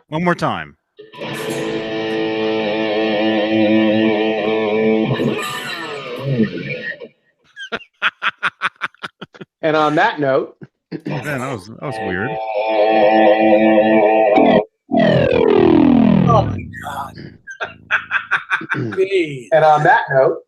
One more time. And on that note, man, that was weird. Oh my God. And on that note,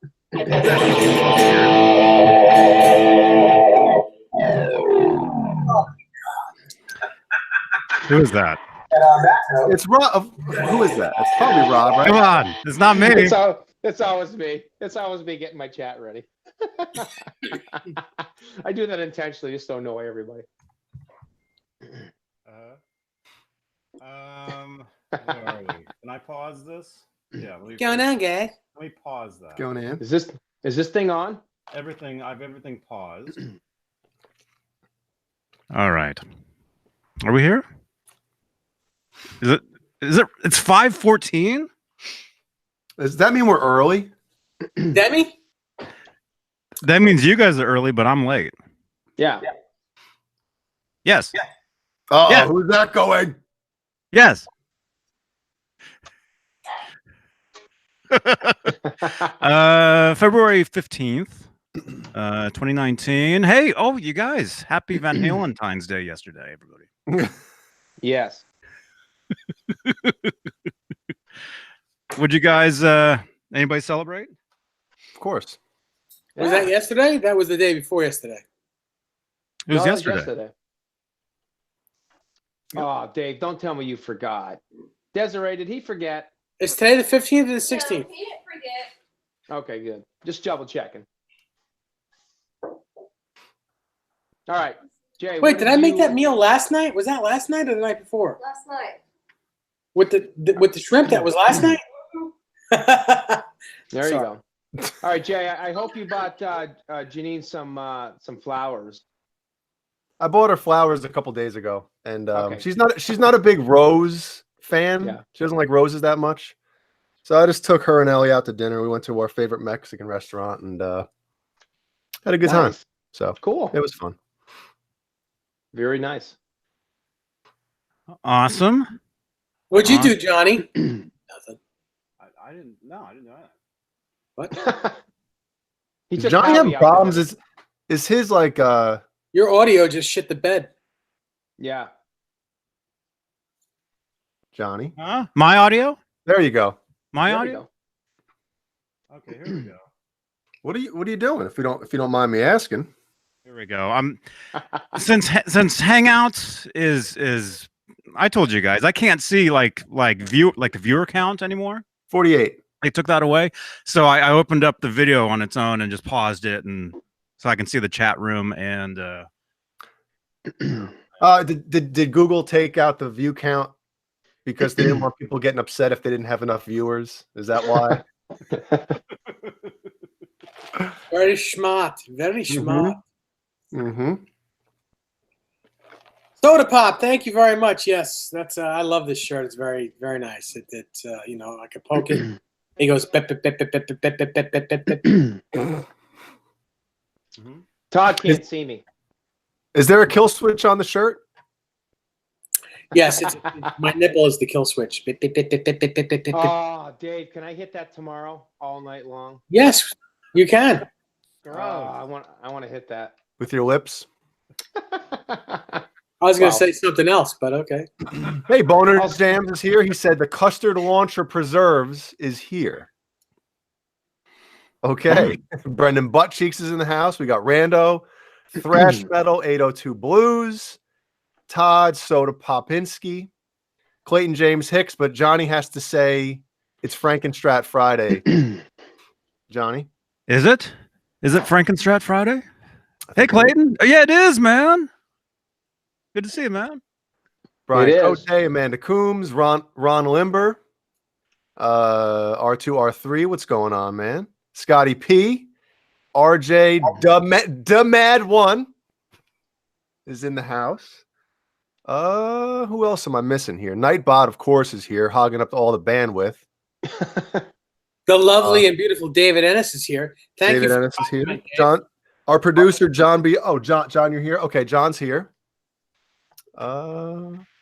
Who is that? and on that note, It's Rob. Who is that? It's probably Rob, right? Come on, it's not me. it's always me. It's always me getting my chat ready. I do that intentionally just to annoy everybody. Where are we? Can I pause this? Yeah. Going on, guys. Let me pause that. Going in. Is this thing on? I have everything paused. All right. Are we here? Is it? It's 5:14. Does that mean we're early? Demi? That means you guys are early, but I'm late. Yeah. Yes. Uh-oh, Yeah. who's that going? Yes. February 15th, 2019. Hey, you guys, happy Van Halentine's Day yesterday, everybody. Yes. Would you guys, anybody celebrate? Of course. Was that yesterday? That was the day before yesterday. It was No, yesterday. Oh, Dave, don't tell me you forgot. Desiree, did he forget? It's today the 15th or the 16th? No, he didn't forget. Okay, good. Just double checking. All right, Jay. Wait, did I make that meal last night? Was that last night or the night before? Last night. With the shrimp that was last night? There you go. All right, Jay. I hope you bought Janine some flowers. I bought her flowers a couple days ago, and Okay. she's not a big rose fan. Yeah. She doesn't like roses that much. So I just took her and Ellie out to dinner. We went to our favorite Mexican restaurant and had a good time. Nice. So Cool. it was fun. Very nice. Awesome. What'd you do, Johnny? Nothing. I didn't know that. What? He took Johnny Howie having out problems. together. Is his like Your audio just shit the bed. Yeah. Johnny? Huh? My audio? There you go. My There we audio? go. Okay, here we go. What are you doing? If you don't mind me asking. Here we go. Since Hangouts is I told you guys I can't see like the viewer count anymore. 48. They took that away, so I opened up the video on its own and just paused it, and so I can see the chat room and. Did Google take out the view count because they didn't want people getting upset if they didn't have enough viewers? Is that why? Very smart. Very smart. Mm-hmm. Soda Pop, thank you very much. Yes, that's I love this shirt. It's very, very nice. It you know, I could poke it. He goes bip, bip, bip, bip, bip, bip, bip, bip, bip, bip, bip. Todd can't see me. Is there a kill switch on the shirt? Yes, my nipple is the kill switch. Bip, bip, bip, bip, bip, bip, bip, bip, bip. Oh, Dave, can I hit that tomorrow all night long? Yes, you can. I want to hit that. With your lips? I was going to say something else, but okay. Hey, Boner Jams is here. He said the custard launcher preserves is here. Okay. Brendan Buttcheeks is in the house. We got Rando, Thrash Metal, 802 Blues, Todd, Soda Popinski, Clayton James Hicks, but Johnny has to say it's Frankenstrat Friday. Johnny? Is it? Is it Frankenstrat Friday? Hey, Clayton. Oh, yeah, it is, man. Good to see you, man. Brian Cote, Amanda Coombs, Ron Limber, R2, R3. What's going on, man? Scotty P, RJ, Mad1 is in the house. Who else am I missing here? Nightbot, of course, is here, hogging up all the bandwidth. The lovely and beautiful David Ennis is here. Thank David you. Ennis is here. John, our producer, John B. Oh, John, you're here. Okay, John's here.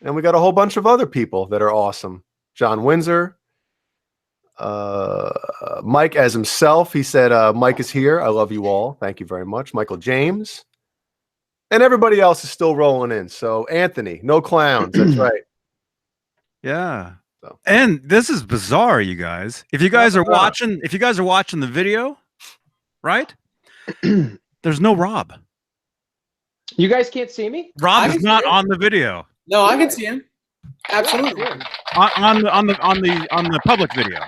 And we got a whole bunch of other people that are awesome. John Windsor, Mike as himself. He said, Mike is here. I love you all. Thank you very much. Michael James. And everybody else is still rolling in. So Anthony, no clowns. That's right. Yeah. So. And this is bizarre, you guys. If you guys are watching the video, right? There's no Rob. You guys can't see me? Rob is not on the video. No, I can see him. Absolutely. On the public video.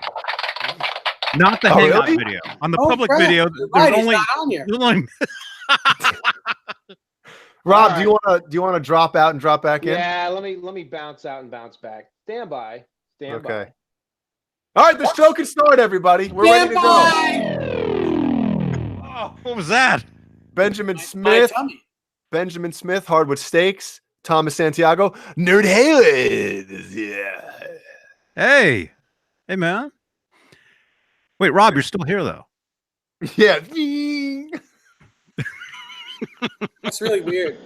Not the hangout video. On the public video, there's only not on here. Rob, right. do you want to drop out and drop back in? Yeah, let me bounce out and bounce back. Stand by. Stand by. All right, the show can start, everybody. We're ready to go. Oh, what was that? Benjamin Smith, Hardwood Steaks, Thomas Santiago, Nerd Haley. Yeah. Hey, man. Wait, Rob, you're still here though. Yeah. That's really weird.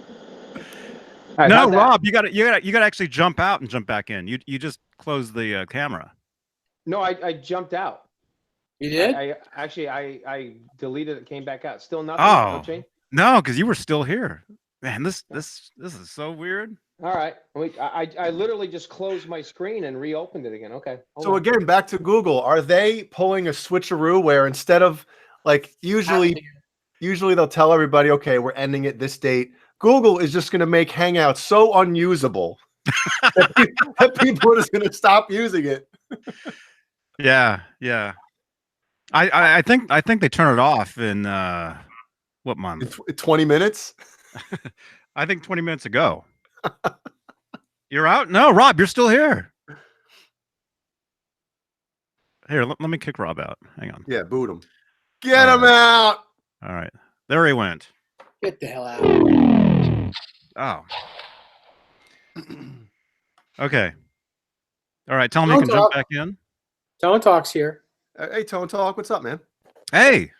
Right, no, Rob, you got to actually jump out and jump back in. You just closed the camera. No, I jumped out. You did? I deleted it, came back out. Still nothing. Oh. No change? No, because you were still here. Man, this is so weird. All right. I literally just closed my screen and reopened it again. Okay. So again, back to Google. Are they pulling a switcheroo where instead of like usually they'll tell everybody, okay, we're ending it this date. Google is just going to make Hangouts so unusable that people are just going to stop using it. Yeah. I think they turn it off in what month? 20 minutes. I think 20 minutes ago. You're out? No, Rob, you're still here. Here, let me kick Rob out. Hang on. Yeah, boot him. Get him out. All right. There he went. Get the hell out. Oh. Okay. All right. Tell him you can jump back in. Tone Talk's here. Hey, Tone Talk. What's up, man? Hey.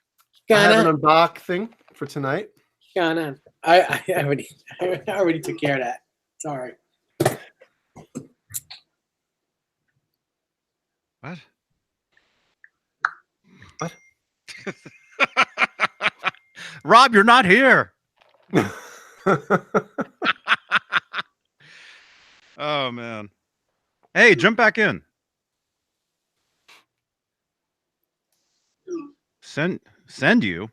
I have an unbox thing for tonight. I already took care of that. It's all right. What? What? Rob, you're not here. Oh man. Hey, jump back in. Send you.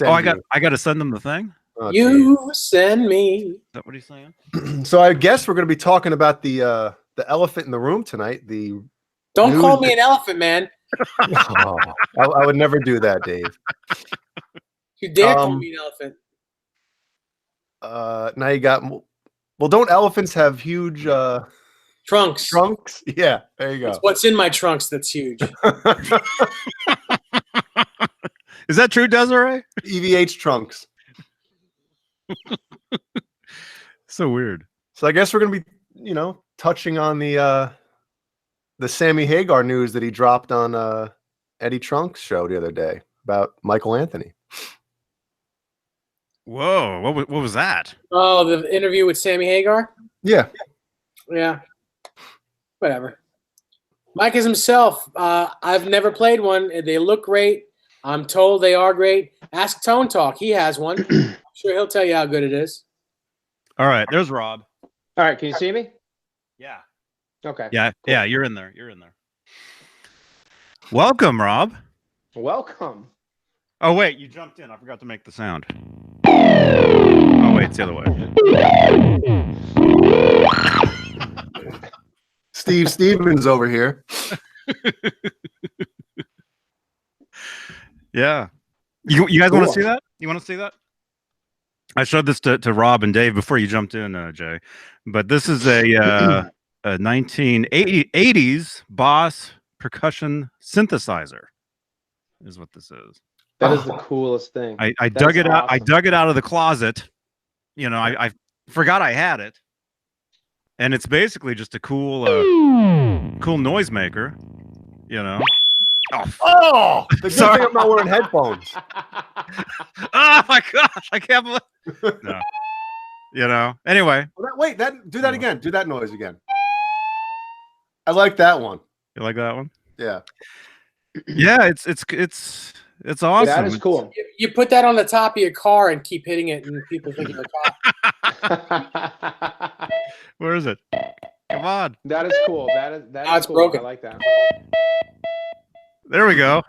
I got to send them the thing. Oh, you send me. Is that what he's saying? So I guess we're going to be talking about the elephant in the room tonight. Don't call me an elephant, man. Oh, I would never do that, Dave. You dare call me an elephant. Now you got. Well, don't elephants have huge trunks? Trunks? Yeah, there you go. It's what's in my trunks that's huge. Is that true, Desiree? EVH trunks. So weird. So I guess we're gonna be, touching on the Sammy Hagar news that he dropped on Eddie Trunk's show the other day about Michael Anthony. Whoa, what was that? Oh, the interview with Sammy Hagar? Yeah. Yeah. Whatever. Mike is himself. I've never played one. They look great. I'm told they are great. Ask Tone Talk. He has one. I'm sure he'll tell you how good it is. All right, there's Rob. All right, can you see me? Yeah. Okay. Yeah, cool. Yeah, you're in there. Welcome, Rob. Welcome. Oh, wait, you jumped in. I forgot to make the sound. Oh, wait, it's the other way. Steve Stevens over here. Yeah. You guys want to see that? You want to see that? I showed this to Rob and Dave before you jumped in, Jay. But this is a 1980s Boss percussion synthesizer is what this is. That is the coolest thing. I dug it out. I dug it out of the closet. I forgot I had it. And it's basically just a cool noisemaker, Oh, the good thing I'm not wearing headphones. Oh my gosh, I can't believe. No. You know. Anyway, Wait, do that again. Do that noise again. I like that one. you like that one? Yeah. Yeah, it's awesome. That is cool. You put that on the top of your car and keep hitting it, and people think you're a cop. Where is it? Come on. That is cool. That is it's cool. broken. I like that. There we go.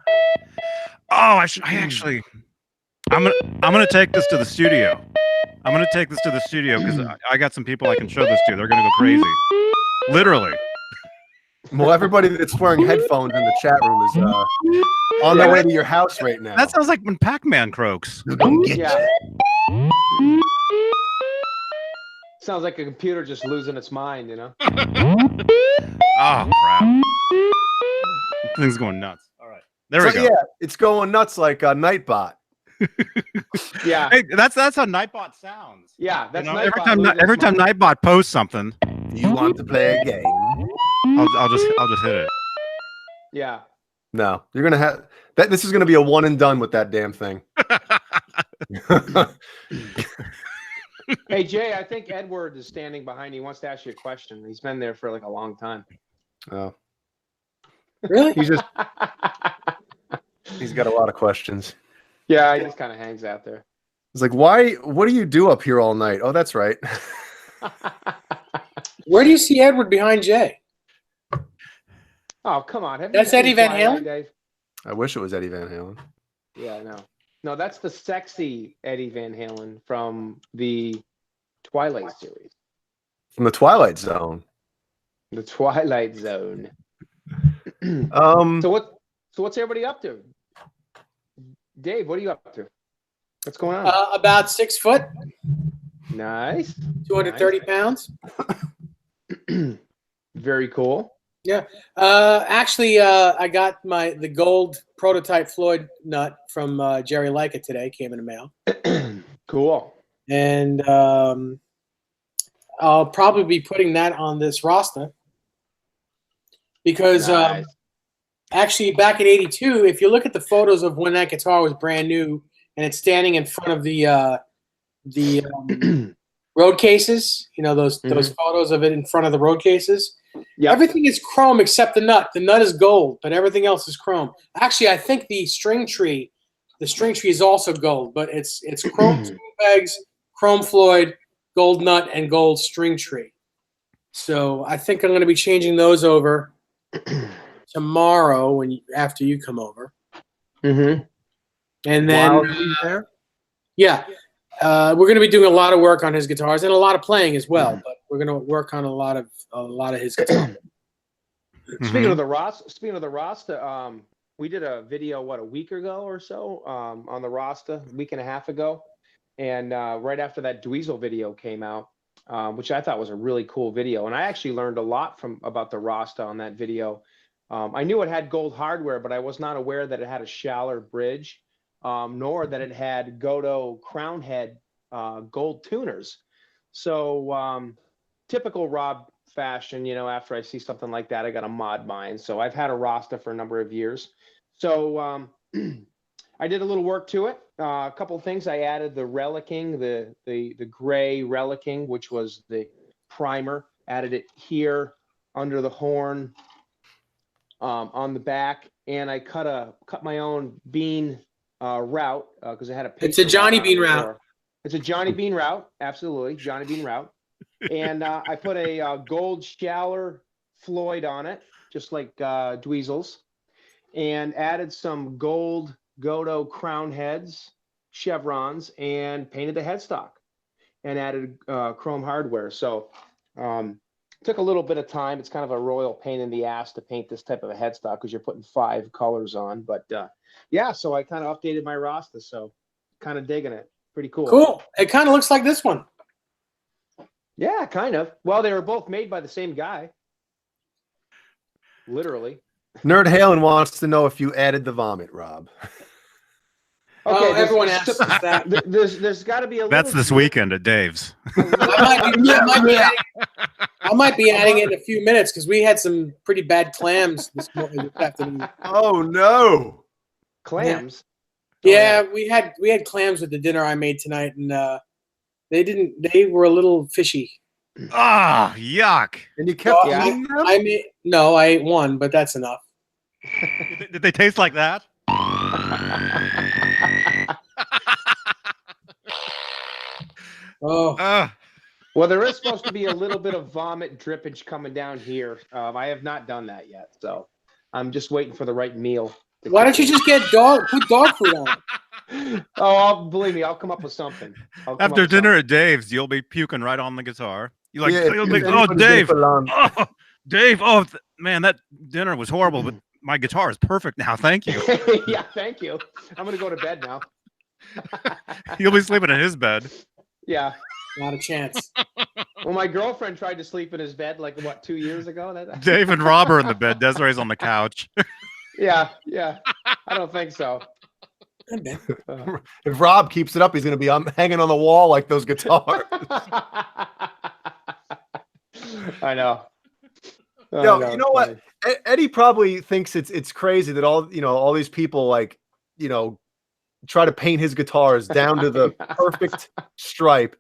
Oh, I actually. I'm gonna take this to the studio. I'm gonna take this to the studio because I got some people I can show this to. They're gonna go crazy. Literally. Well, everybody that's wearing headphones in the chat room is on their way to your house right now. That sounds like when Pac-Man croaks. Yeah. Sounds like a computer just losing its mind, you know? Oh crap! Thing's going nuts. All right, there we go. Yeah, it's going nuts like a Nightbot. Yeah. Hey, that's how Nightbot sounds. Yeah, that's You know, Nightbot every time Nightbot posts something, You want to play a game? I'll just hit it. Yeah. No, you're gonna have that. This is gonna be a one and done with that damn thing. Hey, Jay, I think Edward is standing behind you. He wants to ask you a question. He's been there for like a long time. Oh, Really? he's got a lot of questions. Yeah, he just kind of hangs out there. It's like, why? What do you do up here all night? Oh, that's right. Where do you see Edward behind Jay? Oh, come on. Have you That's seen Eddie Van Twilight, Halen? Dave? I wish it was Eddie Van Halen. Yeah, no. No, that's the sexy Eddie Van Halen from the Twilight series. From the Twilight Zone. The Twilight Zone. Um, So what's everybody up to? Dave, what are you up to? What's going on? About 6 foot, Nice. 230 pounds. Very cool. Actually, I got the gold prototype Floyd nut from Jerry Leica today. Came in the mail, Cool. and I'll probably be putting that on this Rasta because Nice. actually back in '82, if you look at the photos of when that guitar was brand new and it's standing in front of the road cases, you know those photos of it in front of the road cases. Yeah. Everything is chrome except the nut. The nut is gold, but everything else is chrome. Actually, I think the string tree is also gold, but it's chrome string pegs, chrome Floyd, gold nut, and gold string tree. So I think I'm going to be changing those over tomorrow after you come over. Mm-hmm. And then while he's there? yeah, we're going to be doing a lot of work on his guitars and a lot of playing as well. But we're going to work on a lot of his guitars. Speaking of the Rasta, we did a video a week ago or so on the Rasta, a week and a half ago, and right after that Dweezil video came out, which I thought was a really cool video, and I actually learned a lot about the Rasta on that video. I knew it had gold hardware, but I was not aware that it had a Schaller bridge, nor that it had Godot crown head gold tuners. So typical Rob fashion, after I see something like that, I got to mod mine. So I've had a Rasta for a number of years. So I did a little work to it. A couple of things. I added the relicing, the gray relicing, which was the primer. Added it here under the horn, on the back, and I cut my own Beane route because I had a. It's a Johnny Beane route. It's a Johnny Beane route, absolutely, Johnny Beane route. And I put a gold Schaller Floyd on it, just like Dweezil's, and added some gold Godot crown heads, chevrons, and painted the headstock, and added chrome hardware. So took a little bit of time. It's kind of a royal pain in the ass to paint this type of a headstock because you're putting 5 colors on. But yeah, so I kind of updated my Rasta, so kind of digging it. Pretty cool. Cool. It kind of looks like this one. Yeah, kind of. Well, they were both made by the same guy. Literally. Nerd Halen wants to know if you added the vomit, Rob. Okay, everyone asks us that. There's got to be a. That's this weekend at Dave's. I might be adding it in a few minutes because we had some pretty bad clams this afternoon. Oh no! Clams. Yeah, we had clams with the dinner I made tonight, and They were a little fishy. Ah, yuck. And you kept Yeah. eating them? No, I ate one, but that's enough. Did they taste like that? Oh, Well, there is supposed to be a little bit of vomit drippage coming down here. I have not done that yet, so I'm just waiting for the right meal. why don't you just put dog food on it? Believe me, I'll come up with something. After dinner at Dave's, you'll be puking right on the guitar. You like, Yeah, you'll be, if oh, anybody's Dave, gonna put it on- oh, Dave, oh, man, that dinner was horrible, but my guitar is perfect now. Thank you. Yeah, thank you. I'm gonna go to bed now. You'll be sleeping in his bed. Yeah. Not a chance. Well, my girlfriend tried to sleep in his bed like 2 years ago. Dave and Rob are in the bed. Desiree's on the couch. Yeah. I don't think so. If Rob keeps it up, he's going to be hanging on the wall like those guitars. I know. Yo, you know what? Eddie probably thinks it's crazy that all these people try to paint his guitars down to the perfect stripe.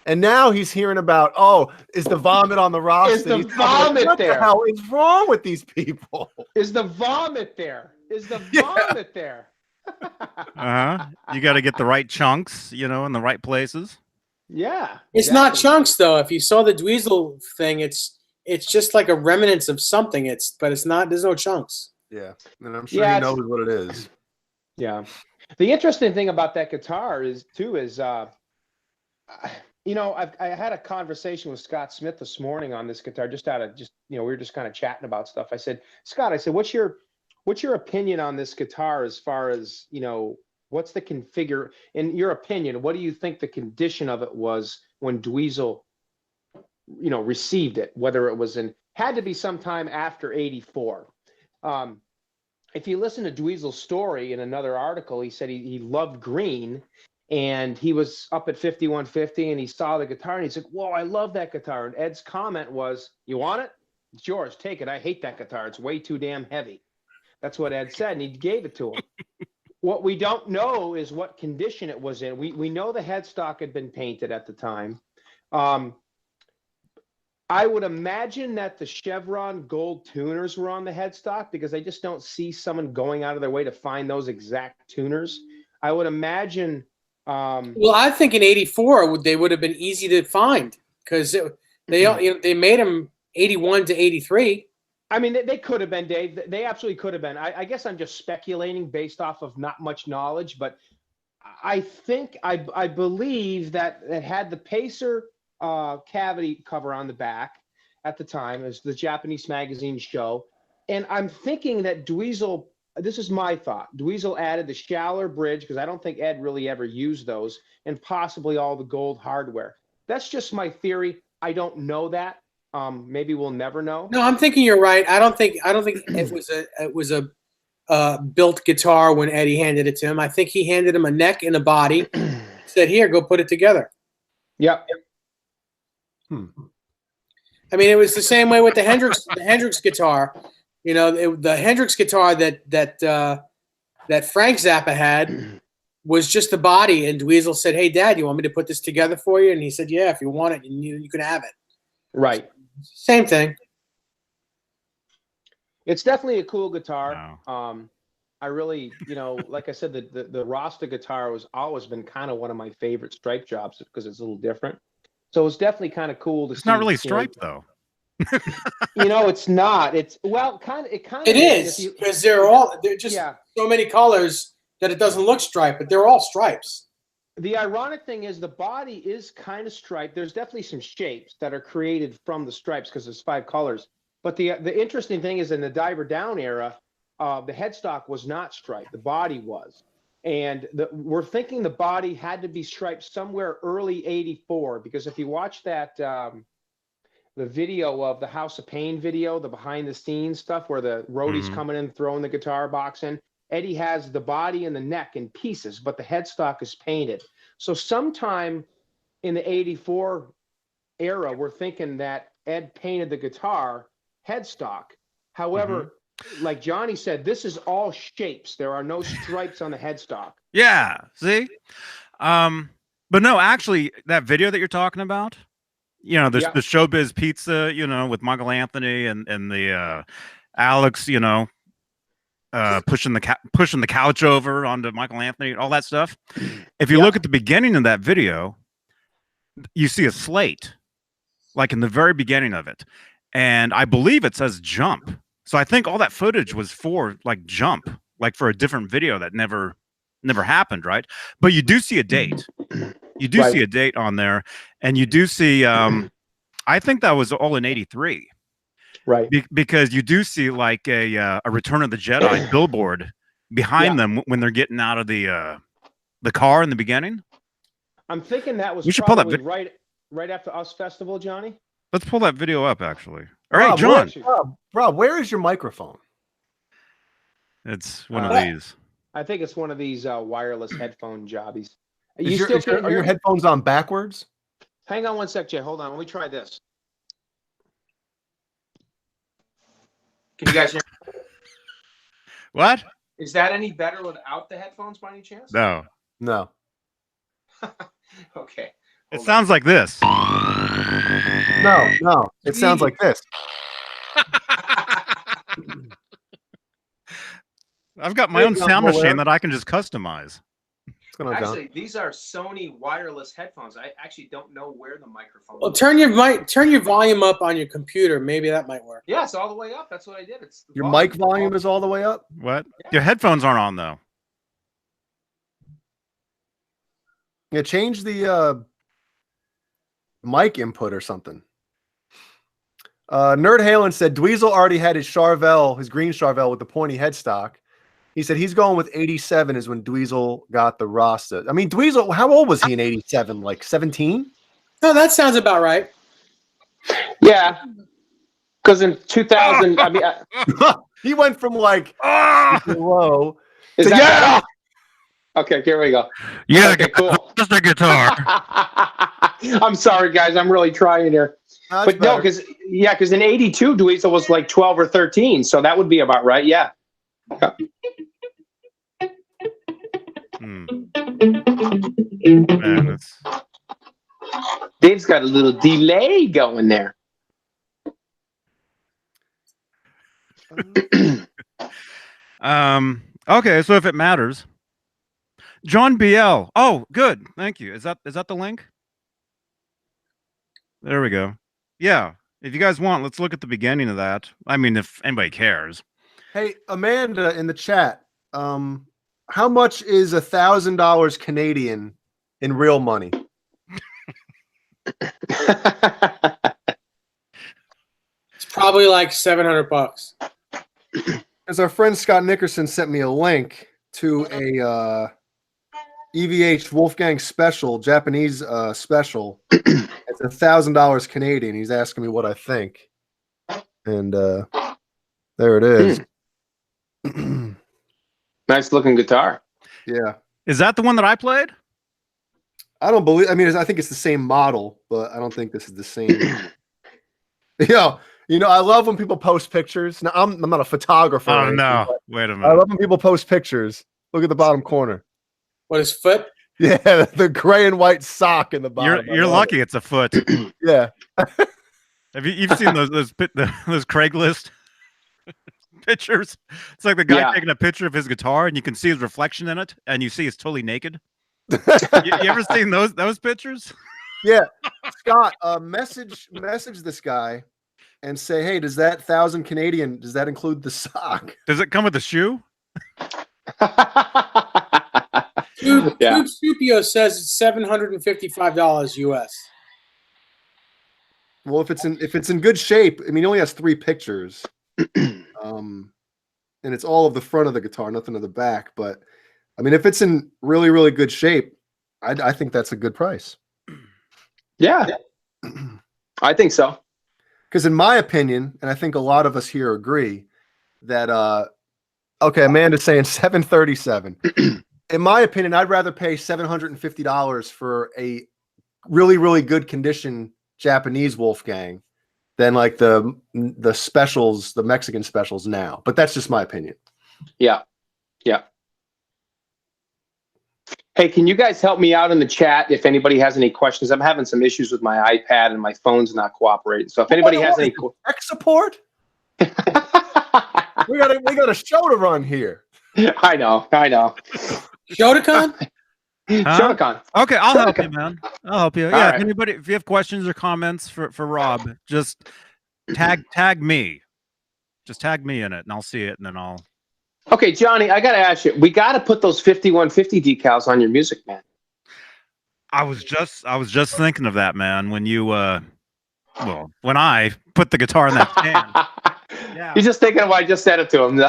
And now he's hearing about, is the vomit on the rocks? Is the vomit what there? The hell is wrong with these people? Is the vomit there? Is the vomit there? You got to get the right chunks, in the right places. Yeah. It's not chunks though. If you saw the Dweezil thing, it's just like a remnants of something. But it's not. There's no chunks. Yeah, and I'm sure he knows what it is. Yeah. The interesting thing about that guitar is I had a conversation with Scott Smith this morning on this guitar, we were just kind of chatting about stuff. I said, Scott, what's your opinion on this guitar as far as, what's the configure, in your opinion, what do you think the condition of it was when Dweezil, received it, whether it was had to be sometime after 84. If you listen to Dweezil's story in another article, he said he loved green. And he was up at 5150 and he saw the guitar and he's like, whoa, I love that guitar. And Ed's comment was, you want it? It's yours. Take it. I hate that guitar. It's way too damn heavy. That's what Ed said. And he gave it to him. What we don't know is what condition it was in. We know the headstock had been painted at the time. I would imagine that the Chevron gold tuners were on the headstock because I just don't see someone going out of their way to find those exact tuners. I would imagine. Well, I think in '84 they would have been easy to find because they made them 81 to 83. I mean, they could have been, Dave. They absolutely could have been. I guess I'm just speculating based off of not much knowledge, but I believe that it had the Pacer cavity cover on the back at the time, as the Japanese magazine show, and I'm thinking that Dweezil. This is my thought. Dweezil added the Schaller bridge because I don't think Ed really ever used those, and possibly all the gold hardware. That's just my theory. I don't know that. Maybe we'll never know. No, I'm thinking you're right. I don't think it was a built guitar when Eddie handed it to him. I think he handed him a neck and a body. Said, "Here, go put it together." Yep. I mean, it was the same way with the Hendrix guitar. The Hendrix guitar that Frank Zappa had was just the body, and Dweezil said, "Hey, Dad, you want me to put this together for you?" And he said, "Yeah, if you want it, you can have it." Right. Same thing. It's definitely a cool guitar. Wow. I really, like I said, the Rasta guitar was always been kind of one of my favorite stripe jobs because it's a little different. So it's definitely kind of cool to see. It's not really striped though. It's not. It's It is because they're just so many colors that it doesn't look striped, but they're all stripes. The ironic thing is the body is kind of striped. There's definitely some shapes that are created from the stripes because there's 5 colors. But the interesting thing is in the Diver Down era, the headstock was not striped. The body was. And we're thinking the body had to be striped somewhere early 84 because if you watch that the video of the House of Pain video, the behind the scenes stuff where the roadie's coming in, throwing the guitar box in, Eddie has the body and the neck in pieces, but the headstock is painted. So sometime in the 84 era, we're thinking that Ed painted the guitar headstock. However, like Johnny said, this is all shapes. There are no stripes on the headstock. Yeah. See? But no, actually, that video that you're talking about, you know, the Showbiz Pizza, you know, with Michael Anthony and the Alex, you know, pushing the couch over onto Michael Anthony, all that stuff. If you look at the beginning of that video, you see a slate, like in the very beginning of it, and I believe it says Jump. So I think all that footage was for like Jump, like for a different video that never happened, right? But you do see a date. You do see a date on there, and you do see. I think that was all in '83. Right. Because you do see like a Return of the Jedi billboard behind them when they're getting out of the car in the beginning. I'm thinking that was we should pull that right after Us Festival, Johnny. Let's pull that video up, actually. All right, John. Rob, where is your microphone? It's one of these. I think it's one of these wireless headphone jobbies. Are your headphones on backwards? Hang on one sec, Jay. Hold on. Let me try this. Can you guys hear me? What? Is that any better without the headphones by any chance? No. No. Okay. It sounds like this. No. It sounds like this. I've got my own sound machine that I can just customize. Actually, these are Sony wireless headphones. I actually don't know where the microphone. Well, turn your volume up on your computer. Maybe that might work. Yeah, it's all the way up. That's what I did. It's your mic volume is all the way up. What? Yeah. Your headphones aren't on though. Yeah, change the mic input or something. Nerd Halen said Dweezil already had his Charvel, his green Charvel with the pointy headstock. He said he's going with 87 is when Dweezil got the Rasta. I mean, Dweezil, how old was he in 87? Like 17? No, that sounds about right. Yeah. Because in 2000, I mean, he went from like low to yeah. Okay, here we go. Yeah, okay, cool. Just a guitar. I'm sorry, guys. I'm really trying here. But no, because in 82, Dweezil was like 12 or 13. So that would be about right. Yeah. Man, Dave's got a little delay going there. Okay, so if it matters, John BL. Oh, good. Thank you. Is that the link? There we go. Yeah. If you guys want, let's look at the beginning of that. I mean, if anybody cares. Hey, Amanda in the chat. How much is $1,000 Canadian in real money? It's probably like $700. As our friend Scott Nickerson sent me a link to a EVH Wolfgang special, Japanese special. It's $1,000 Canadian. He's asking me what I think, and there it is. Nice looking guitar. Yeah. Is that the one that I played? I don't believe. I mean, I think it's the same model, but I don't think this is the same. You know, I love when people post pictures. Now, I'm not a photographer. Oh no! Wait a minute. I love when people post pictures. Look at the bottom corner. What, his foot? Yeah, the gray and white sock in the bottom. You're lucky it's a foot. Yeah. Have you've seen those Craigslist pictures? It's like the guy taking a picture of his guitar, and you can see his reflection in it, and you see he's totally naked. you ever seen those pictures? Yeah, Scott, message this guy and say, hey, does that 1,000 Canadian, does that include the sock? Does it come with a shoe? Supio says it's $755 US. Well, if it's in good shape, I mean, he only has 3 pictures, and it's all of the front of the guitar, nothing of the back. But I mean, if it's in really, really good shape, I think that's a good price. Yeah, I think so. Because in my opinion, and I think a lot of us here agree that okay, Amanda's saying 737. In my opinion, I'd rather pay $750 for a really, really good condition Japanese Wolfgang than like the specials, the Mexican specials now. But that's just my opinion. Yeah. Hey, can you guys help me out in the chat if anybody has any questions? I'm having some issues with my iPad and my phone's not cooperating. So if anybody has any tech support, we got a show to run here. I know. Shotokan? Shotokan. Okay, I'll help you, man. I'll help you. Yeah, right. if you have questions or comments for Rob, just tag me. Just tag me in it, and I'll see it, and then I'll. Okay, Johnny, I gotta ask you. We gotta put those 5150 decals on your music, man. I was just thinking of that, man. When you when I put the guitar in that stand. Yeah. You're just thinking of why I just said it to him.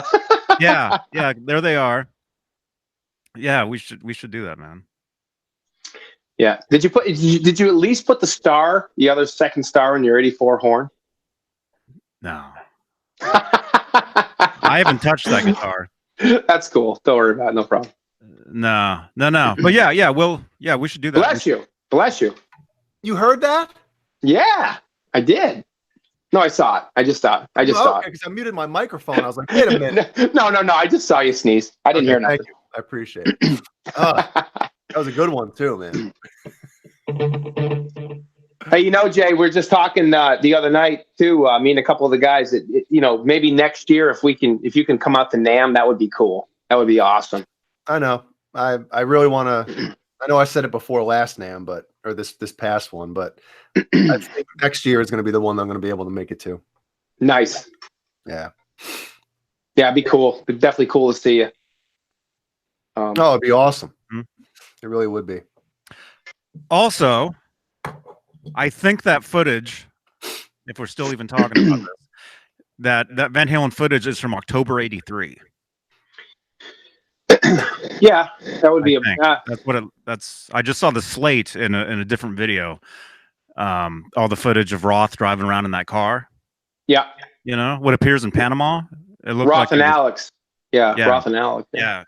yeah, there they are. Yeah, we should do that, man. Yeah. Did you at least put the other second star in your 84 horn? No. I haven't touched that guitar. That's cool. Don't worry about it. No problem. No. But we should do that. Bless you. You heard that? Yeah, I did. No, I saw it. I just saw it. Because I muted my microphone. I was like, wait a minute. No. I just saw you sneeze. I didn't hear nothing. Thank you. I appreciate it. That was a good one too, man. Hey, Jay, we're just talking the other night too. Me and a couple of the guys that maybe next year if you can come out to NAMM, that would be cool. That would be awesome. I know. I really want to. I know I said it before last NAMM, or this past one, but I think next year is going to be the one that I'm going to be able to make it to. Nice. Yeah. Yeah, it'd be cool. It'd be definitely cool to see you. It'd be awesome. Mm-hmm. It really would be. Also, I think that footage, if we're still even talking about this, that Van Halen footage is from October '83. Yeah, that would be that's what that's. I just saw the slate in a different video. All the footage of Roth driving around in that car. Yeah. What appears in Panama. It looked Roth and Alex. Yeah, Roth and Alex. Yeah.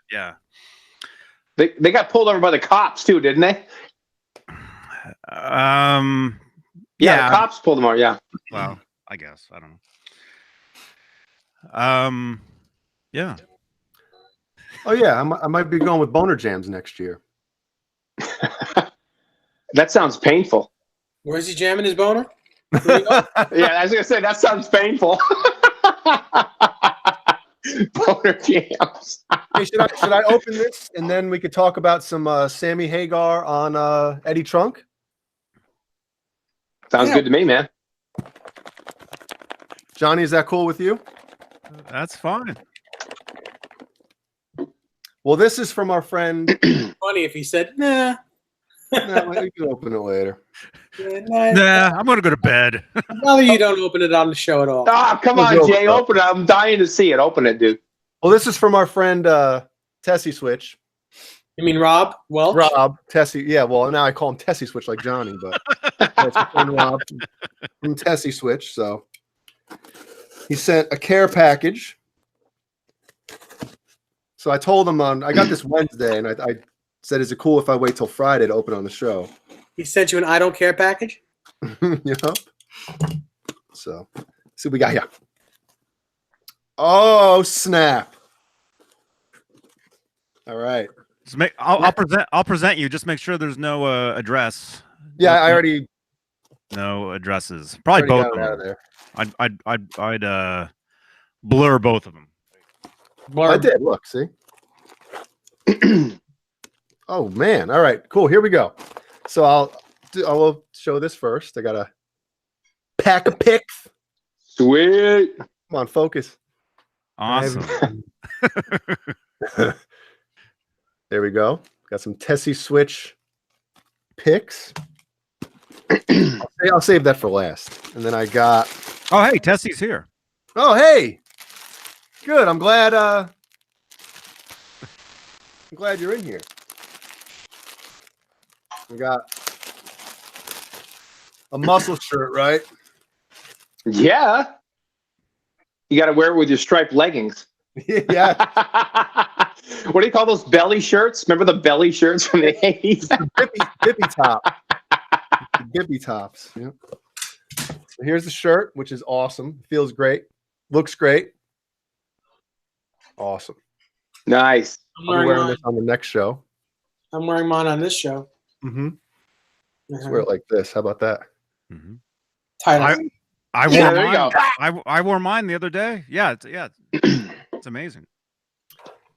They got pulled over by the cops too, didn't they? Yeah, the cops pulled them over. Yeah. Well, I guess I don't know. Yeah. Oh yeah, I might be going with Boner Jams next year. That sounds painful. Where's he jamming his boner? Yeah, I was gonna say that sounds painful. Boner Jams. Hey, should I open this and then we could talk about some Sammy Hagar on Eddie Trunk? Sounds good to me, man. Johnny, is that cool with you? That's fine. Well, this is from our friend. Funny if he said, nah. No, we can open it later. Nah, I'm going to go to bed. Now you don't open it on the show at all. Oh, come on, Jay. Open it. I'm dying to see it. Open it, dude. Well, this is from our friend Tessie Switch. You mean Rob Welch? Rob, Tessie. Yeah, well, now I call him Tessie Switch like Johnny, but that's my friend Rob from Tessie Switch. So he sent a care package. So I told him I got this Wednesday, and I said, is it cool if I wait till Friday to open on the show? He sent you an I don't care package? So, see what we got here. Oh, snap. All right. I'll present you. Just make sure there's no address. Yeah, I already. No addresses. Probably both of them. Out of there. I'd blur both of them. I did. Look, see. Oh man! All right, cool. Here we go. So I'll show this first. I got a pack of picks. Sweet. Come on, focus. Awesome. There we go. Got some Tessie Switch picks. I'll save that for last. And then I got. Oh, hey, Tessie's here. Oh, hey. Good. I'm glad you're in here. We got a muscle shirt, right? Yeah. You got to wear it with your striped leggings. Yeah. What do you call those belly shirts? Remember the belly shirts from the 80s? Dippy top. Dippy tops. Yep. So here's the shirt, which is awesome. Feels great. Looks great. Awesome. Nice. I'll be wearing this on the next show. I'm wearing mine on this show. Mm-hmm. Let's wear it like this. How about that? Mm-hmm. Title. I wore Yeah, there you mine. go. I wore mine the other day. Yeah, it's amazing.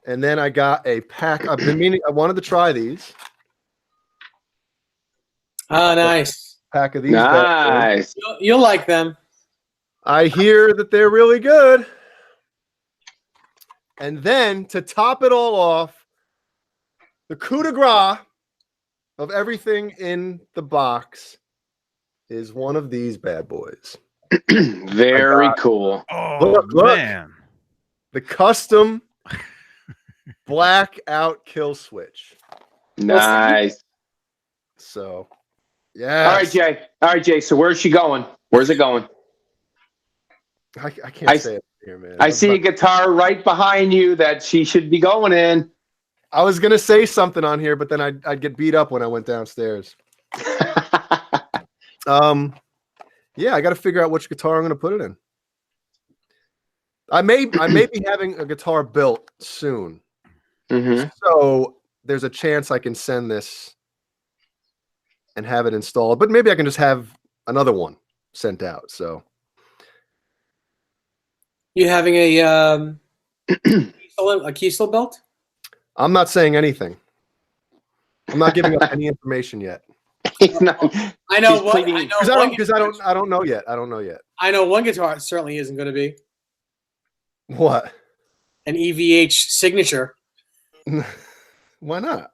And then I got a pack. I've been meaning. I wanted to try these. Oh, nice. Pack of these. Nice. You'll like them. I hear that they're really good. And then to top it all off, the coup de grace of everything in the box is one of these bad boys. Very cool. Oh, man. The custom blackout kill switch. Nice. So, yeah. All right, Jay. All right, Jay. So where's she going? Where's it going? I can't say it here, man. I see a guitar right behind you that she should be going in. I was gonna say something on here, but then I'd get beat up when I went downstairs. Yeah, I got to figure out which guitar I'm gonna put it in. I may be having a guitar built soon, so there's a chance I can send this and have it installed. But maybe I can just have another one sent out. So You having a Kiesel belt? I'm not saying anything. I'm not giving up any information yet. He's not. I know He's what. pleading- I know Because I don't know yet. I don't know yet. I know one guitar certainly isn't going to be What? an EVH signature. Why not?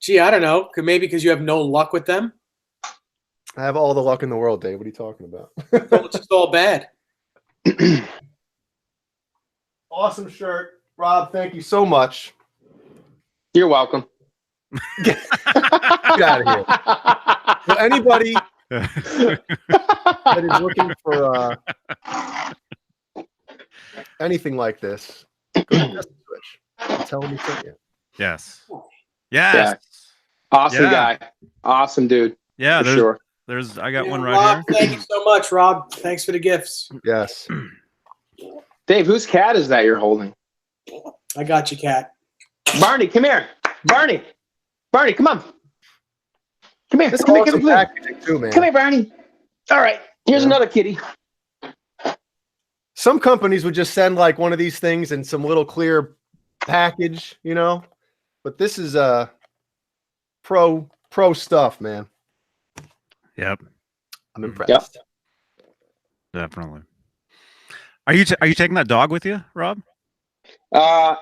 Gee, I don't know. Maybe because you have no luck with them. I have all the luck in the world, Dave. What are you talking about? It's just all bad. Awesome shirt, Rob. Thank you so much. You're welcome. Get out of here. So anybody that is looking for anything like this, go to Test Switch and tell them you sent you. Yes. Yes. Awesome Yeah. guy. Awesome dude. Yeah. For sure. I got one right Rob, here. thank you so much, Rob. Thanks for the gifts. Yes. Dave, whose cat is that you're holding? I got you, Cat. Barney, come here. Barney, come on. Come here. This Come here, awesome come here. packaging too, man. Come here, Barney. All right. Here's another kitty. Some companies would just send like one of these things in some little clear package, you know. But this is pro stuff, man. Yep. I'm impressed. Definitely. Are you taking that dog with you, Rob? I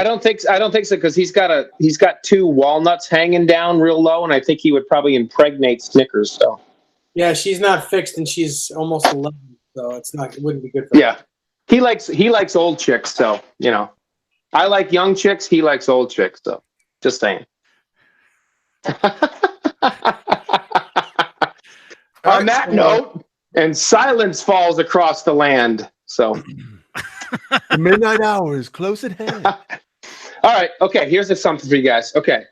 don't think so because he's got two walnuts hanging down real low, and I think he would probably impregnate Snickers. So Yeah, she's not fixed, and she's almost 11, so it wouldn't be good for her. yeah, he likes old chicks. So you know, I like young chicks. He likes old chicks. So just saying. On that note, and silence falls across the land. So. The midnight hour is close at hand. All right. Okay. Here's something for you guys. Okay.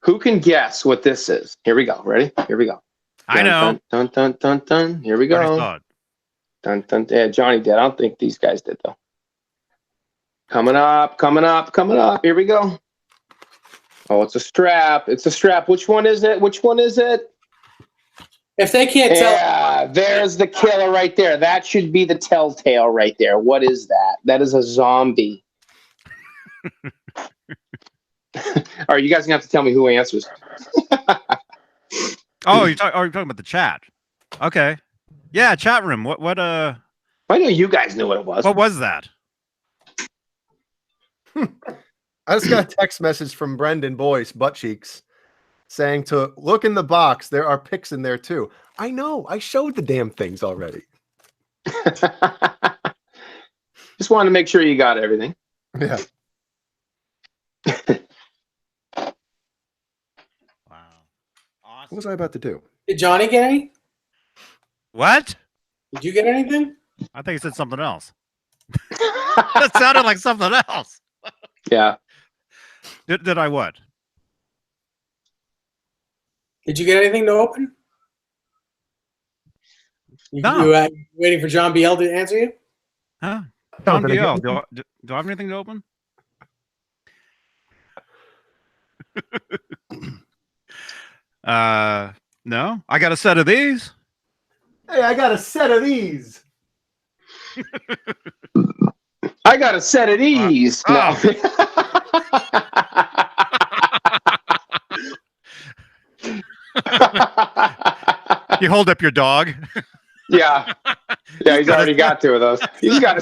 Who can guess what this is? Here we go. Ready? Here we go. I know. Dun, dun, dun, dun, dun. Here we Already go. saw it. Dun, dun. Yeah, Johnny did. I don't think these guys did, though. Coming up. Here we go. Oh, it's a strap. Which one is it? If they can't tell, Yeah, there's the killer right there. That should be the telltale right there. What is that? That is a zombie. All right, you guys are gonna have to tell me who answers. Oh, you're talking about the chat. Okay. Yeah, chat room. What I knew you guys knew what it was. what was that? I just got a text message from Brendan Boyce, Butt Cheeks, saying to look in the box. There are pics in there too. I know. I showed the damn things already. Just wanted to make sure you got everything. Yeah. Wow. What Awesome. was I about to do? did Johnny get any? What? Did you get anything? I think he said something else. That sounded like something else. Yeah. Did I what? Did you get anything to open? No. You waiting for John BL to answer you? Huh? No, John but I BL, get- do I have anything to open? No, I got a set of these. Hey, I got a set of these. I got a set of these. No. You hold up your dog. Yeah. Yeah, he's already got two of those. He's got a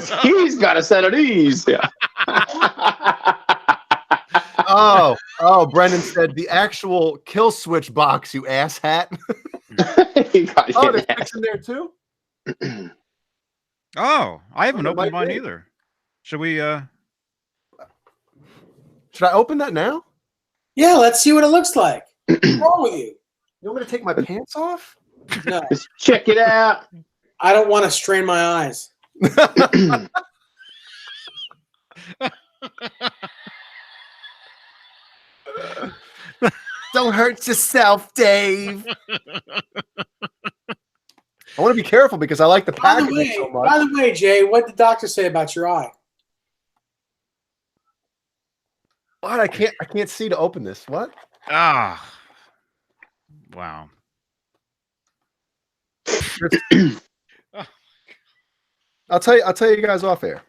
set of these. Yeah. Oh, Brendan said the actual kill switch box, you ass hat. Oh, there's six in there too? Oh, I haven't Oh, opened mine be. either. Should we Should I open that now? Yeah, let's see what it looks like. What's wrong with you? You want me to take my pants off? No, Just check it out. I don't want to strain my eyes. Don't hurt yourself, Dave. I want to be careful because I like the packaging so much. By the way, Jay, what did the doctor say about your eye? What? I can't see to open this. What? Ah. Wow. I'll tell you guys off air.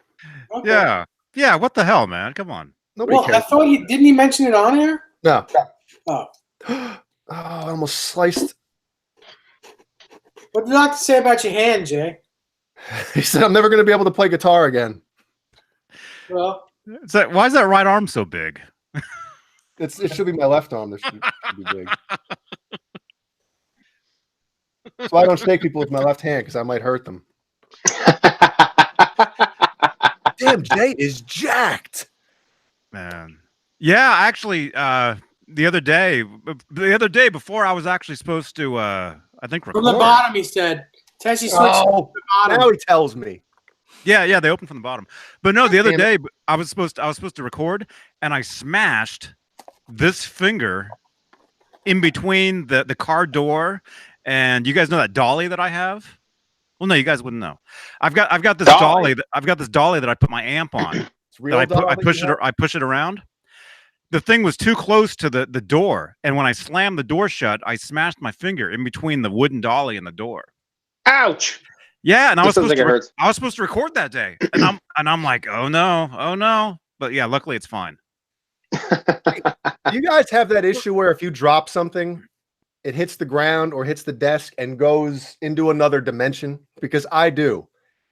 Okay. Yeah. Yeah, what the hell, man? Come on. Nobody Well, I cares. thought didn't he mention it on air? No. Oh. Oh, I almost sliced. What did the doctor say about your hand, Jay? He said I'm never going to be able to play guitar again. Well, Why is that right arm so big? It should be my left arm. This should be big. So I don't shake people with my left hand because I might hurt them. Damn, Jay is jacked. Man. Yeah, actually, the other day before I was actually supposed to, I think, record. from the bottom, he said. Tessie switched Oh, from the bottom. now he tells me. Yeah, they opened from the bottom. But no, the other Damn day I was supposed to record, and I smashed this finger in between the car door, and you guys know that dolly that I have. Well, no, you guys wouldn't know. I've got this dolly. I've got this dolly that I put my amp on. It's real. I push it around. The thing was too close to the door, and when I slammed the door shut, I smashed my finger in between the wooden dolly and the door. Ouch. Yeah, and I was supposed to record that day, and I'm like, oh no. But yeah, luckily it's fine. You guys have that issue where if you drop something, it hits the ground or hits the desk and goes into another dimension? Because I do.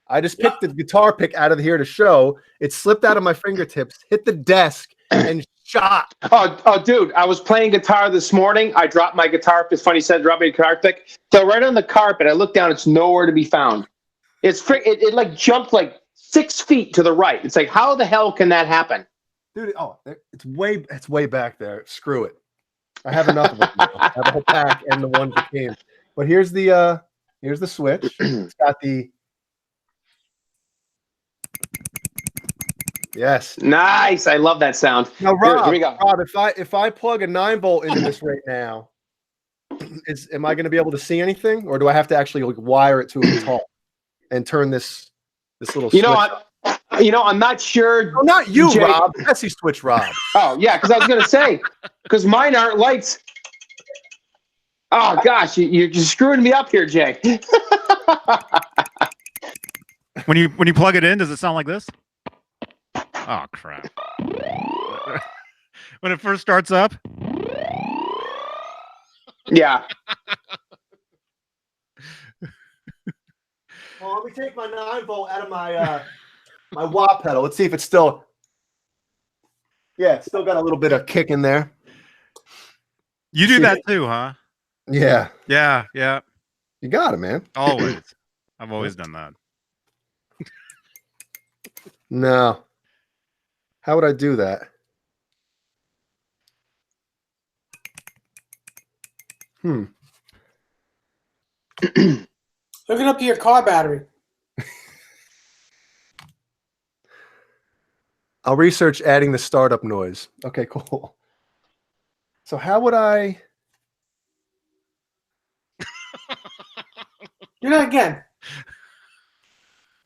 I just picked the guitar pick out of here to show. It slipped out of my fingertips, hit the desk, and shot. Oh, dude, I was playing guitar this morning. I dropped my guitar. It's funny you said drop my guitar pick. So right on the carpet, I look down. It's nowhere to be found. It like jumped like 6 feet to the right. It's like, how the hell can that happen? Dude, it's way back there. Screw it. I have enough of it now. I have a whole pack and the ones that came. But here's the switch. It's got the yes. Nice. I love that sound. Now, Rob, here we go. Rob, if I plug a 9-volt into this right now, am I going to be able to see anything, or do I have to actually like wire it to a guitar and turn this little? You know, I'm not sure. No, not you, Jay. Rob. Jesse switch, Rob. Oh yeah, because I was gonna say, because mine aren't lights. Oh gosh, you're screwing me up here, Jay. When you plug it in, does it sound like this? Oh crap! When it first starts up. Yeah. Well, let me take my 9-volt out of my my wah pedal. Let's see if it's still. Yeah, it's still got a little bit of kick in there. You do that too, huh? Yeah. Yeah. You got it, man. Always. I've always done that. No. How would I do that? Hook it up to your car battery. I'll research adding the startup noise. Okay, cool. So how would I? Do that again.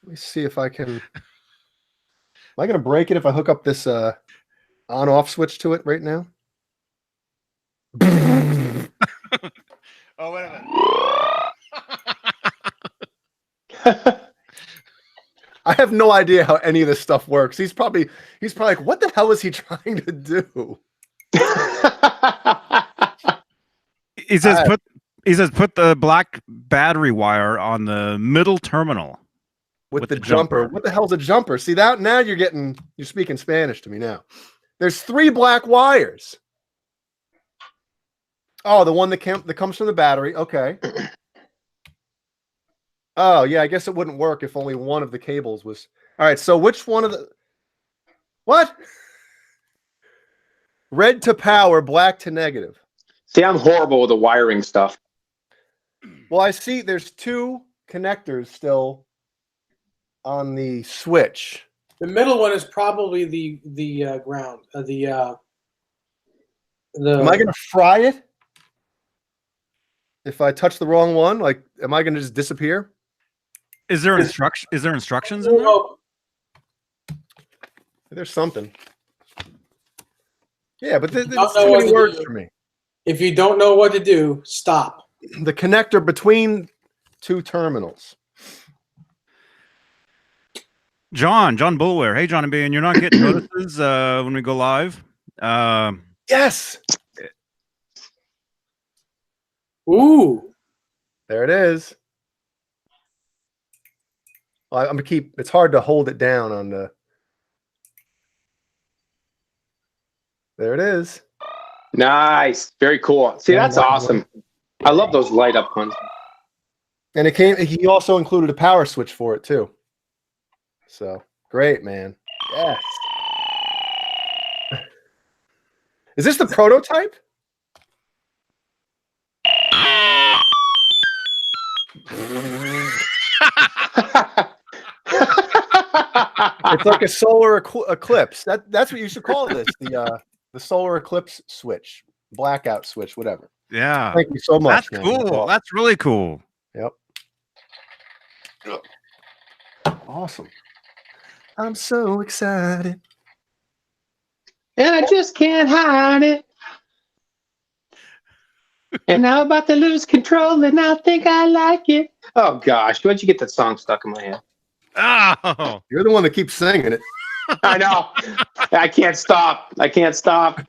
Let me see if I can. Am I going to break it if I hook up this on-off switch to it right now? Oh, wait a minute. I have no idea how any of this stuff works. He's probably like, what the hell is he trying to do? He says put the black battery wire on the middle terminal With the jumper. What the hell's a jumper? See that? Now you're speaking Spanish to me now. There's 3 black wires. Oh, the one that comes from the battery. Okay. Oh, yeah, I guess it wouldn't work if only one of the cables was. All right, so which one of the what? Red to power, black to negative. See, I'm horrible with the wiring stuff. Well, I see there's 2 connectors still on the switch. The middle one is probably the ground. Am I going to fry it? If I touch the wrong one, like, am I going to just disappear? Is there instructions in there? There's something. Yeah, but there's too many words for me. If you don't know what to do, stop. The connector between 2 terminals. John Bullware. Hey, Johnny B, and you're not getting notices when we go live? Yes. Ooh. There it is. Well, I'm gonna keep. It's hard to hold it down on the. There it is. Nice. Very cool. See, that's awesome. I love those light up ones. And he also included a power switch for it too. So great, man. Yes. Is this the prototype? It's like a solar eclipse. That's what you should call this. The solar eclipse switch, blackout switch, whatever. Yeah. Thank you so much. That's cool. That's really cool. Yep. Awesome. I'm so excited. And I just can't hide it. And I'm about to lose control, and I think I like it. Oh gosh, why'd you get that song stuck in my head? Oh, You're the one that keeps singing it. I know. I can't stop. I can't stop.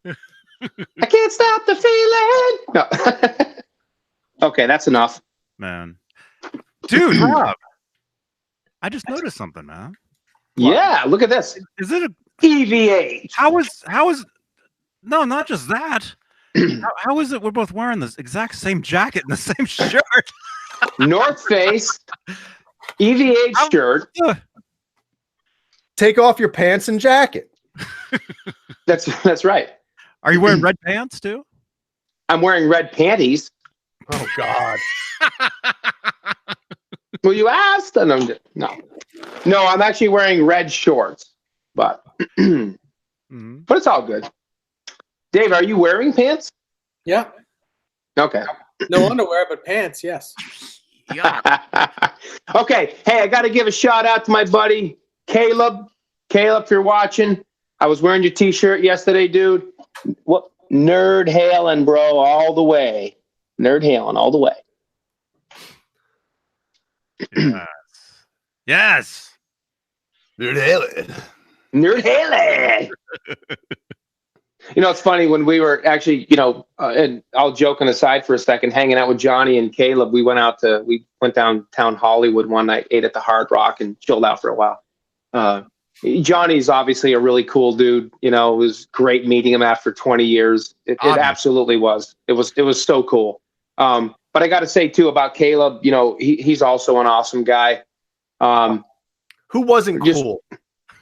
I can't stop the feeling. No. Okay, that's enough. man. Dude, Rob, I just noticed something, man. Yeah, look at this. Is it a EVH. how is no, not just that. How is it we're both wearing this exact same jacket and the same shirt? North Face EVH shirt. Take off your pants and jacket. That's right. Are you wearing red pants too? I'm wearing red panties. Oh God. Well, you asked, and no, I'm actually wearing red shorts, but but it's all good. Dave, are you wearing pants? Yeah. Okay. No underwear, but pants, yes. Yeah. Okay. Hey, I got to give a shout out to my buddy Caleb. Caleb, if you're watching, I was wearing your T-shirt yesterday, dude. What nerd hailing, bro, all the way. Nerd hailing all the way. Yes. Yes. Nerd hailing. Nerd hailing. You know, it's funny when we were actually, and I'll joke on the side for a second, hanging out with Johnny and Caleb. We went downtown Hollywood one night, ate at the Hard Rock, and chilled out for a while. Johnny's obviously a really cool dude. You know, it was great meeting him after 20 years. It absolutely was. It was so cool. But I got to say too about Caleb. You know, he's also an awesome guy. Who wasn't cool?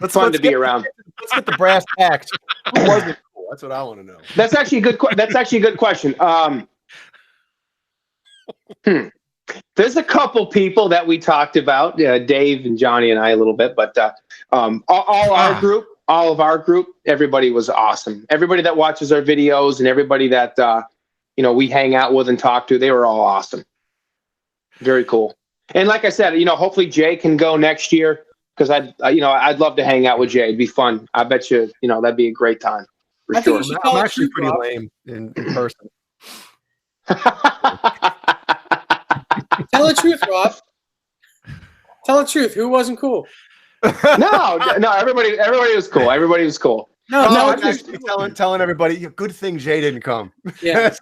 Fun to be around. Let's get the brass tacks. Who wasn't cool? That's what I want to know. That's actually a good. That's actually a good question. There's a couple people that we talked about, Dave and Johnny and I a little bit, but all of our group, everybody was awesome. Everybody that watches our videos and everybody that we hang out with and talk to, they were all awesome. Very cool. And like I said, hopefully Jay can go next year because I'd love to hang out with Jay. It'd be fun. I bet you, that'd be a great time for I think sure. you should tell I'm the actually truth, pretty Rob. lame in person. Tell the truth, Rob. Tell the truth. Who wasn't cool? No, everybody was cool. Everybody was cool. No, No, tell I'm the truth. actually telling everybody, good thing Jay didn't come. Yeah.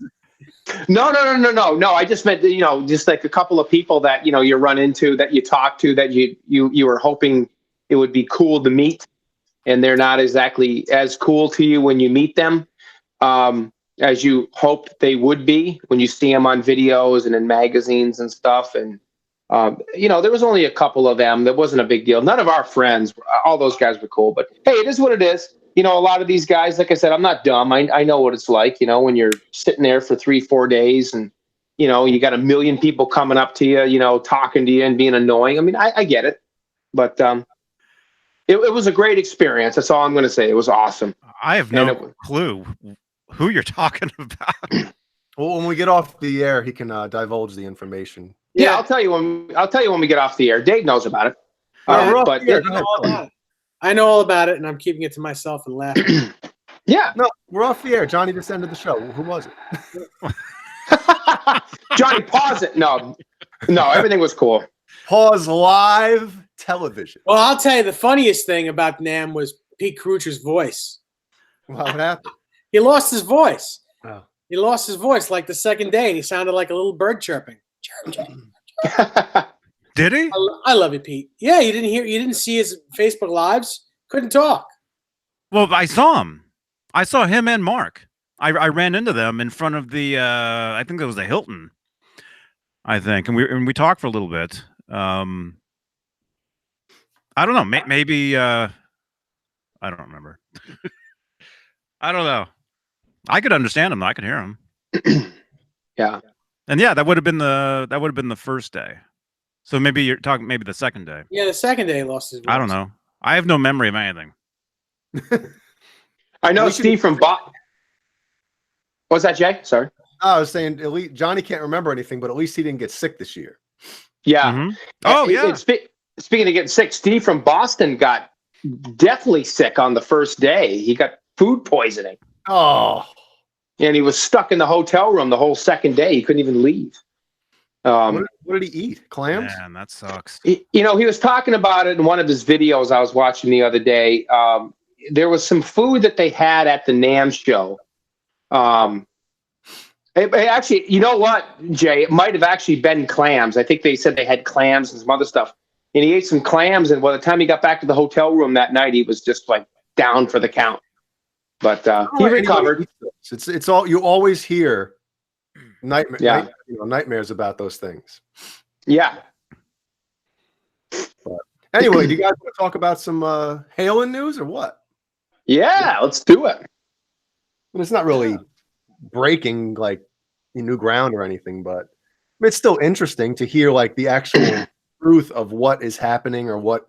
No. I just meant, just like a couple of people that, you run into, that you talk to, that you were hoping it would be cool to meet, and they're not exactly as cool to you when you meet them, as you hoped they would be when you see them on videos and in magazines and stuff. And, there was only a couple of them. That wasn't a big deal. None of our friends, all those guys were cool, but hey, it is what it is. A lot of these guys, like I said, I'm not dumb. I know what it's like, when you're sitting there for 3-4 days and, you got a million people coming up to you, talking to you and being annoying. I mean, I get it, but it was a great experience. That's all I'm going to say. It was awesome. I have no clue who you're talking about. Well, when we get off the air, he can divulge the information. Yeah, I'll tell you when we get off the air. Dave knows about it. But I know all about it, and I'm keeping it to myself and laughing. Yeah. No, we're off the air. Johnny just ended the show. Who was it? Johnny, pause it. No, everything was cool. Pause live television. Well, I'll tell you, the funniest thing about NAMM was Pete Karucher's voice. Well, what happened? He lost his voice. Oh. He lost his voice like the second day, and he sounded like a little bird chirping. Did he? I love you, Pete. Yeah, you didn't see his Facebook lives. Couldn't talk. Well, I saw him. I saw him and Mark. I ran into them in front of the I think it was the Hilton. I think, and we talked for a little bit. I don't know. Maybe I don't remember. I don't know. I could understand him. I could hear him. Yeah. And yeah, that would have been the first day. So maybe you're talking the second day. Yeah, the second day he lost his voice. I don't know. I have no memory of anything. I know Steve from What's that, Jay? Sorry. I was saying, at least Johnny can't remember anything, but at least he didn't get sick this year. Yeah. Mm-hmm. Oh, yeah. Speaking of getting sick, Steve from Boston got deathly sick on the first day. He got food poisoning. Oh. And he was stuck in the hotel room the whole second day. He couldn't even leave. What did he eat? Clams? Man, that sucks. He was talking about it in one of his videos I was watching the other day. There was some food that they had at the NAMM show. Actually, you know what, Jay? It might have actually been clams. I think they said they had clams and some other stuff. And he ate some clams, and by the time he got back to the hotel room that night, he was just like down for the count. But he recovered. It's all you always hear. Nightmares about those things. Yeah. But anyway, do you guys want to talk about some Halen news or what? Yeah, let's do it. Well, it's not really breaking like new ground or anything, but it's still interesting to hear like the actual truth of what is happening or what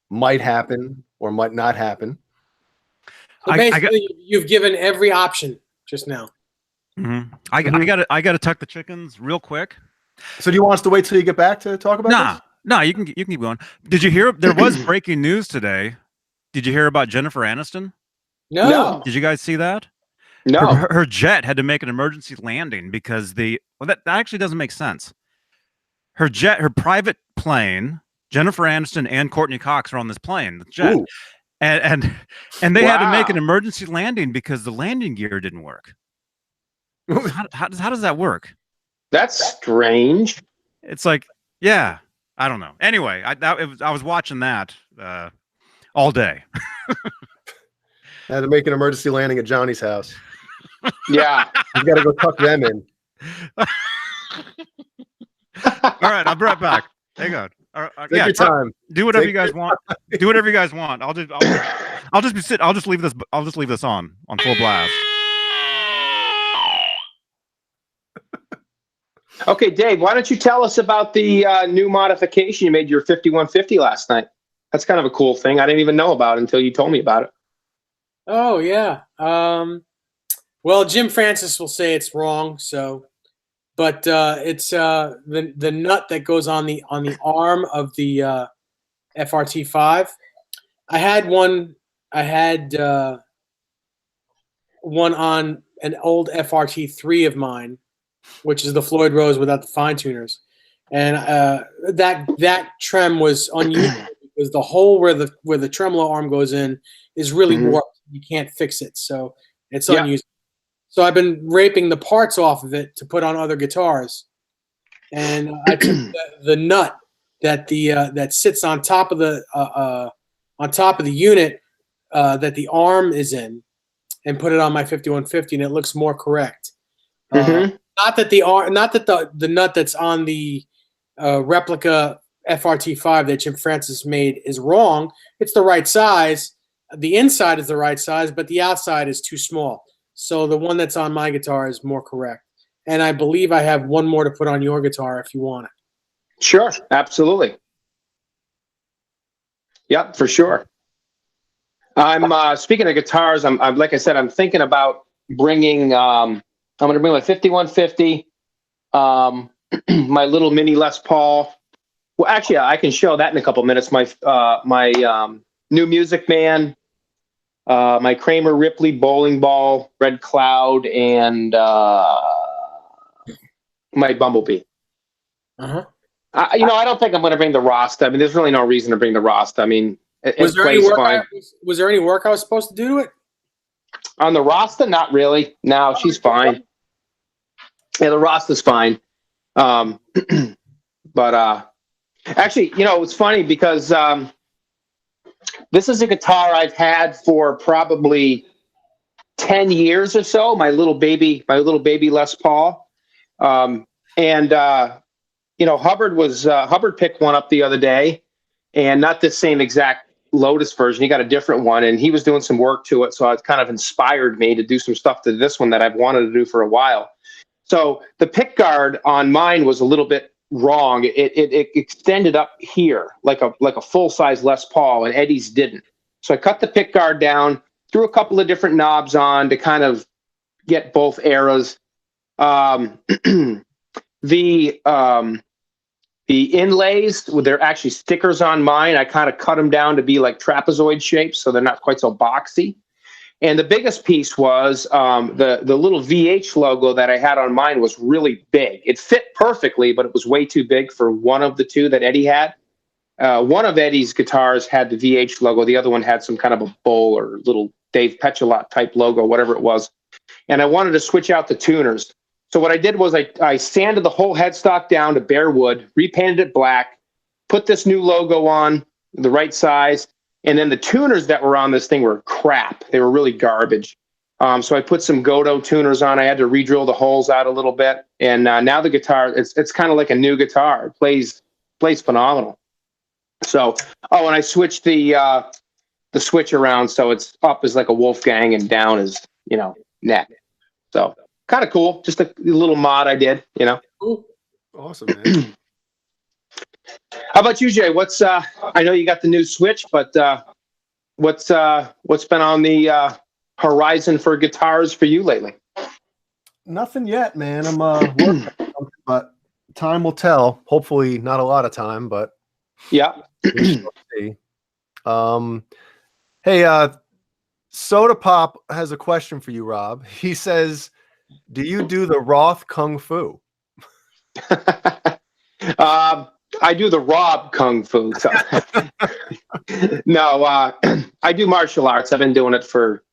might happen or might not happen. So basically, you've given every option just now. Mm-hmm. I gotta tuck the chickens real quick. So do you want us to wait till you get back to talk about this? No, you can keep going. Did you hear there was breaking news today? Did you hear about Jennifer Aniston? No. Did you guys see that? No. Her jet had to make an emergency landing because that actually doesn't make sense. Her private plane, Jennifer Aniston and Courtney Cox are on this plane, the jet. Ooh. And they had to make an emergency landing because the landing gear didn't work. How does that work? That's strange. It's like, yeah, I don't know. Anyway, I was watching that all day. I had to make an emergency landing at Johnny's house. Yeah. You got to go tuck them in. All right, I'll be right back. Hang on. Take your time. Do whatever you guys want. Do whatever you guys want. I'll just leave this on full blast. Okay, Dave, why don't you tell us about the new modification you made your 5150 last night? That's kind of a cool thing. I didn't even know about it until you told me about it. Oh, yeah. Well, Jim Francis will say it's wrong, but it's the nut that goes on the arm of the FRT5. I had one on an old FRT3 of mine, which is the Floyd Rose without the fine tuners, and that trem was unusable because the hole where the tremolo arm goes in is really warped. You can't fix it, so it's unusable. So I've been raping the parts off of it to put on other guitars, and I took the nut that that sits on top of the unit that the arm is in, and put it on my 5150, and it looks more correct. Not that the nut that's on the replica FRT5 that Jim Francis made is wrong. It's the right size. The inside is the right size, but the outside is too small. So the one that's on my guitar is more correct. And I believe I have one more to put on your guitar if you want it. Sure, absolutely. Yep, for sure. I'm speaking of guitars. I'm like I said, I'm thinking about bringing. I'm going to bring my 5150, my little mini Les Paul. Well, actually, I can show that in a couple minutes. My New Music Man, my Kramer Ripley bowling ball, Red Cloud, and my Bumblebee. I don't think I'm going to bring the Rasta. I mean, there's really no reason to bring the Rasta. I mean, was there any work I was supposed to do to it? On the Rasta, not really. No, she's fine. Yeah, the Rasta's fine. But actually, it's funny because this is a guitar I've had for probably 10 years or so. My little baby Les Paul. Hubbard picked one up the other day, and not the same exact Lotus version. He got a different one, and he was doing some work to it, so it kind of inspired me to do some stuff to this one that I've wanted to do for a while. So the pick guard on mine was a little bit wrong. It extended up here like a full size Les Paul, and Eddie's didn't. So I cut the pick guard down, threw a couple of different knobs on to kind of get both eras. The inlays, they're actually stickers on mine. I kind of cut them down to be like trapezoid shapes, so they're not quite so boxy. And the biggest piece was the little VH logo that I had on mine was really big. It fit perfectly, but it was way too big for one of the two that Eddie had. One of Eddie's guitars had the VH logo. The other one had some kind of a bowl or little Dave Petulat type logo, whatever it was. And I wanted to switch out the tuners. So what I did was I sanded the whole headstock down to bare wood, repainted it black, put this new logo on, the right size, and then the tuners that were on this thing were crap. They were really garbage. So I put some Godot tuners on. I had to re-drill the holes out a little bit, and now the guitar, it's kind of like a new guitar. It plays phenomenal. So, and I switched the switch around, so it's up is like a Wolfgang and down is neck. So. Kind of cool. Just a little mod I did, Cool. Awesome, man. How about you, Jay? What's I know you got the new Switch, but what's been on the horizon for guitars for you lately? Nothing yet, man. I'm working on something, but time will tell. Hopefully not a lot of time, but yeah. We'll see. Hey, Soda Pop has a question for you, Rob. He says, do you do the Roth Kung Fu? I do the Rob Kung Fu. So. No, I do martial arts. I've been doing it for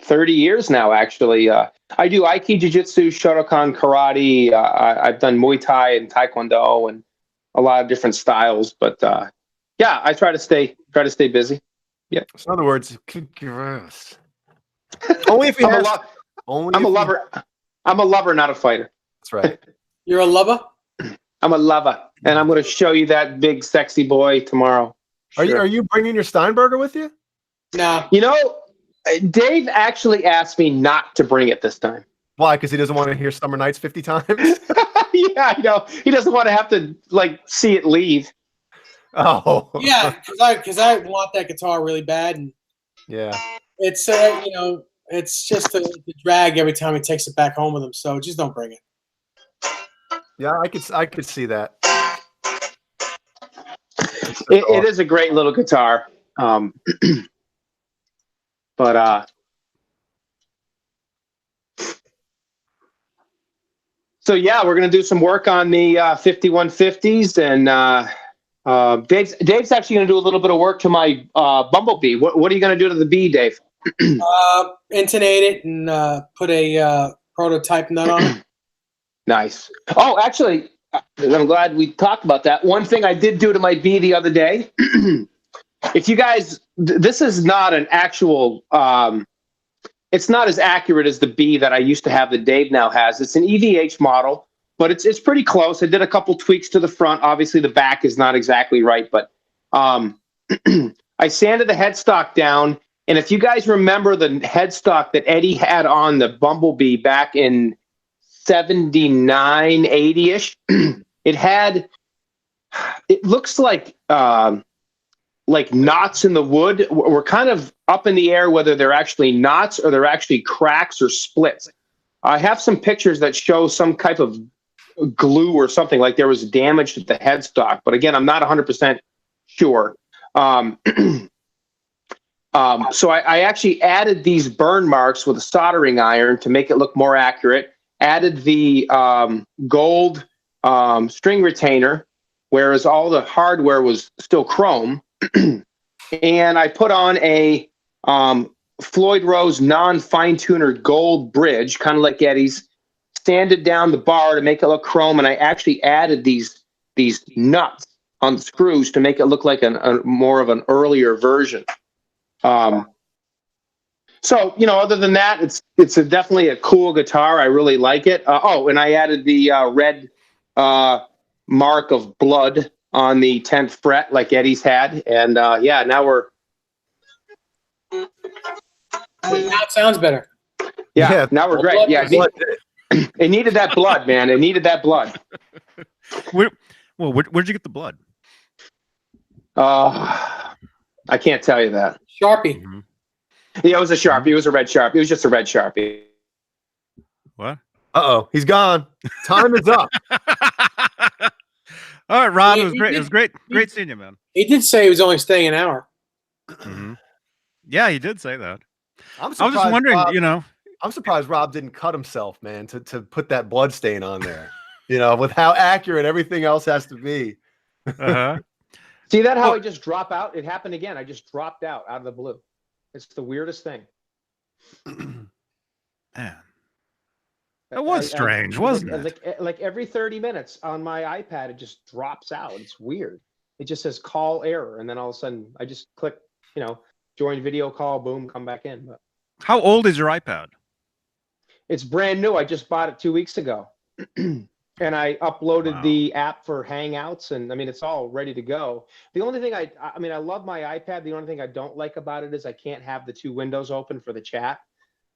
30 years now, actually. I do Aiki Jiu-Jitsu, Shotokan Karate. I've done Muay Thai and Taekwondo and a lot of different styles. But yeah, I try to stay busy. Yeah. So in other words, kick your ass. Only if you have. I'm a lover. I'm a lover, not a fighter. That's right. You're a lover? I'm a lover, and I'm going to show you that big, sexy boy tomorrow. Sure. Are you bringing your Steinberger with you? No. Dave actually asked me not to bring it this time. Why? Because he doesn't want to hear Summer Nights 50 times? Yeah, I know. He doesn't want to have to see it leave. Oh. Yeah, because I want that guitar really bad, and yeah, it's it's just a drag every time he takes it back home with him. So just don't bring it. Yeah, I could see that. It is a great little guitar, but So yeah, we're gonna do some work on the 5150s, and Dave's actually gonna do a little bit of work to my Bumblebee. What are you gonna do to the Bee, Dave? Intonate it and put a prototype nut on it. Nice. Oh, actually, I'm glad we talked about that. One thing I did do to my Bee the other day. If you guys, this is not an actual. It's not as accurate as the Bee that I used to have that Dave now has. It's an EVH model, but it's pretty close. I did a couple tweaks to the front. Obviously, the back is not exactly right, but I sanded the headstock down. And if you guys remember the headstock that Eddie had on the Bumblebee back in 79, 80-ish, it looks like knots in the wood. We're kind of up in the air whether they're actually knots or they're actually cracks or splits. I have some pictures that show some type of glue or something, like there was damage to the headstock. But again, I'm not 100% sure. So I actually added these burn marks with a soldering iron to make it look more accurate. Added the gold string retainer, whereas all the hardware was still chrome. And I put on a Floyd Rose non-fine-tuner gold bridge, kind of like Eddie's, sanded down the bar to make it look chrome, and I actually added these nuts on the screws to make it look like a more of an earlier version. So, other than that, it's definitely a cool guitar. I really like it. And I added the red mark of blood on the 10th fret like Eddie's had. And now we're... Now it sounds better. Yeah, now we're great. Yeah, it needed that blood, man. It needed that blood. Where'd you get the blood? I can't tell you that. Sharpie. Mm-hmm. Yeah, it was a Sharpie. It was a red Sharpie. It was just a red Sharpie. What? Uh-oh, he's gone. Time is up. All right, Rob, Yeah, it was great. he It was great seeing you, man. He did say he was only staying an hour. Mm-hmm. Yeah, he did say that. I was just wondering, Rob, I'm surprised Rob didn't cut himself, man, to put that blood stain on there. With how accurate everything else has to be. Uh-huh. See that how I just drop out? It happened again. I just dropped out of the blue. It's the weirdest thing. Man. That was strange, wasn't it? Like every 30 minutes on my iPad, it just drops out. It's weird. It just says call error. And then all of a sudden I just click, join video call, boom, come back in. But how old is your iPad? It's brand new. I just bought it 2 weeks ago. And I uploaded the app for Hangouts, and it's all ready to go. The only thing I love my iPad. The only thing I don't like about it is I can't have the two windows open for the chat.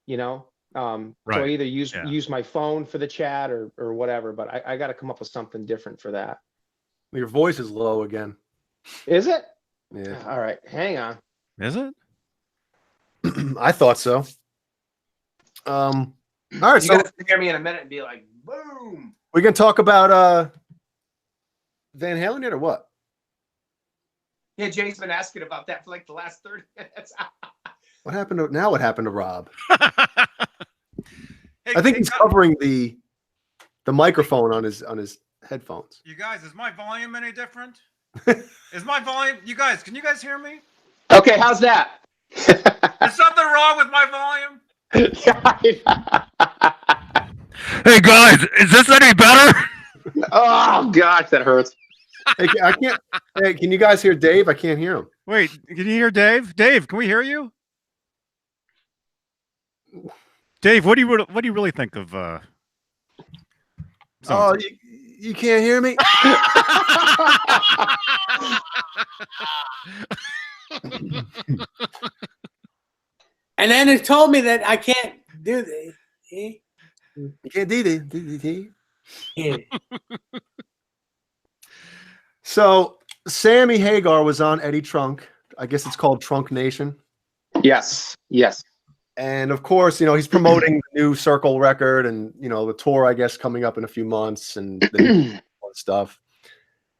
So I either use my phone for the chat or whatever. But I got to come up with something different for that. Your voice is low again. Is it? Yeah. All right, hang on. Is it? I thought so. All right, You're gonna hear me in a minute and be like, boom. We're gonna talk about Van Halen yet or what? Yeah, Jay's been asking about that for like the last 30 minutes. What happened to Rob? Hey, I think he's covering the microphone on his headphones. You guys, is my volume any different? Is my volume? You guys, can you guys hear me? Okay, how's that? Is something wrong with my volume? Hey guys, is this any better? Oh gosh, that hurts. Hey, I can't. Hey, can you guys hear Dave? I can't hear him. Wait, can you hear Dave? Dave, can we hear you? Dave, what do you really think of? Oh, you can't hear me. And then it told me that I can't do this. You can't do this. Yeah. So Sammy Hagar was on Eddie Trunk. I guess it's called Trunk Nation. Yes. And of course, he's promoting the new Circle record and the tour, I guess, coming up in a few months and stuff.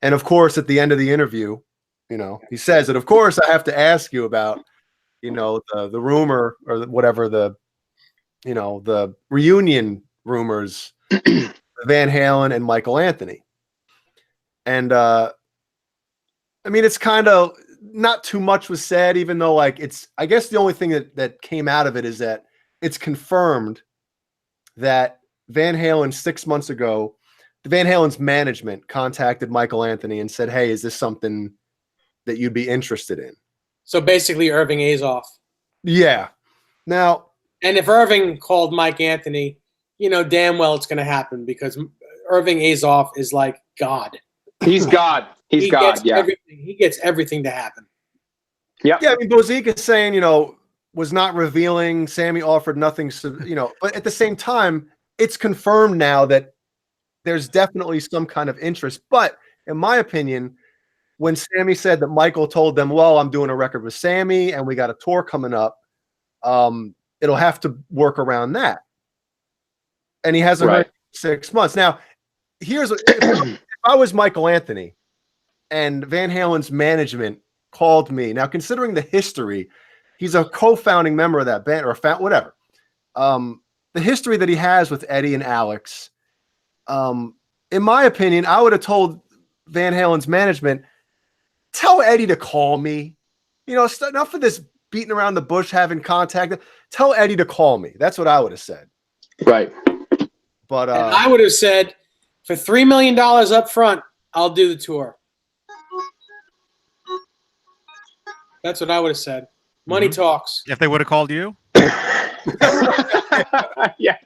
And of course, at the end of the interview, he says that, of course, I have to ask you about, the rumor or whatever the reunion rumors Van Halen and Michael Anthony. And I mean, it's kind of not too much was said, even though like I guess the only thing that came out of it is that it's confirmed that Van Halen 6 months ago, the Van Halen's management contacted Michael Anthony and said, hey, is this something that you'd be interested in? So basically Irving Azoff. Yeah. Now, and if Irving called Mike Anthony, you know damn well it's going to happen because Irving Azoff is like God. He's God. He gets yeah. Everything. He gets everything to happen. Yeah. Yeah, I mean, Bozica saying, you know, was not revealing. Sammy offered nothing, you know, but at the same time, it's confirmed now that there's definitely some kind of interest. But in my opinion, when Sammy said that Michael told them, well, I'm doing a record with Sammy and we got a tour coming up, it'll have to work around that. And he hasn't heard 6 months. Now, here's if I was Michael Anthony and Van Halen's management called me. Now, considering the history, he's a co-founding member of that band or whatever. The history that he has with Eddie and Alex, in my opinion, I would have told Van Halen's management, tell Eddie to call me. You know, enough of this beating around the bush, having contact. Tell Eddie to call me. That's what I would have said. Right. But and I would have said, for $3 million up front, I'll do the tour. That's what I would have said. Money talks. If they would have called you? Yeah.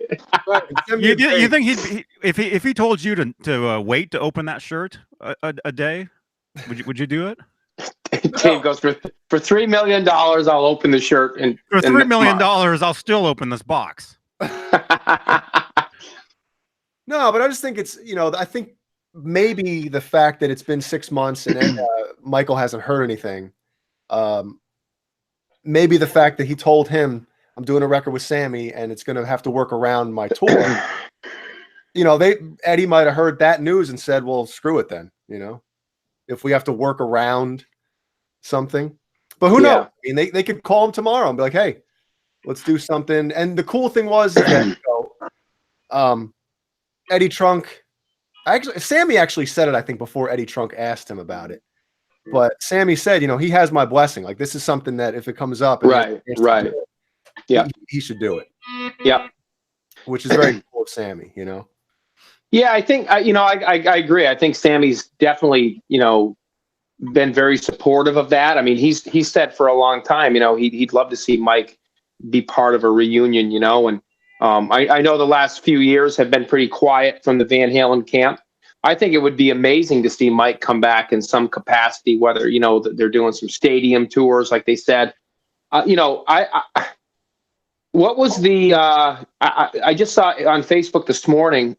Right. You think he'd if he told you to wait to open that shirt a day, would you do it? Dave goes for $3 million. I'll open the shirt and for $3 million, I'll still open this box. No, but I just think it's, you know, I think maybe the fact that it's been 6 months and Michael hasn't heard anything. Maybe the fact that he told him, I'm doing a record with Sammy and it's going to have to work around my tour. You know, Eddie might have heard that news and said, well, screw it then, you know, if we have to work around something. But who knows? I mean, they could call him tomorrow and be like, hey, let's do something. And the cool thing was that, you know, Eddie Trunk, Sammy actually said it, I think, before Eddie Trunk asked him about it. But Sammy said, you know, he has my blessing. Like, this is something that if it comes up, right. Yeah, he should do it. Yeah, which is very cool of Sammy, you know. Yeah, I think I agree. I think Sammy's definitely, you know, been very supportive of that. I mean, he's said for a long time, you know, he'd love to see Mike be part of a reunion, you know, and I know the last few years have been pretty quiet from the Van Halen camp. I think it would be amazing to see Mike come back in some capacity, whether, you know, they're doing some stadium tours, like they said. You know, what was the, I just saw it on Facebook this morning.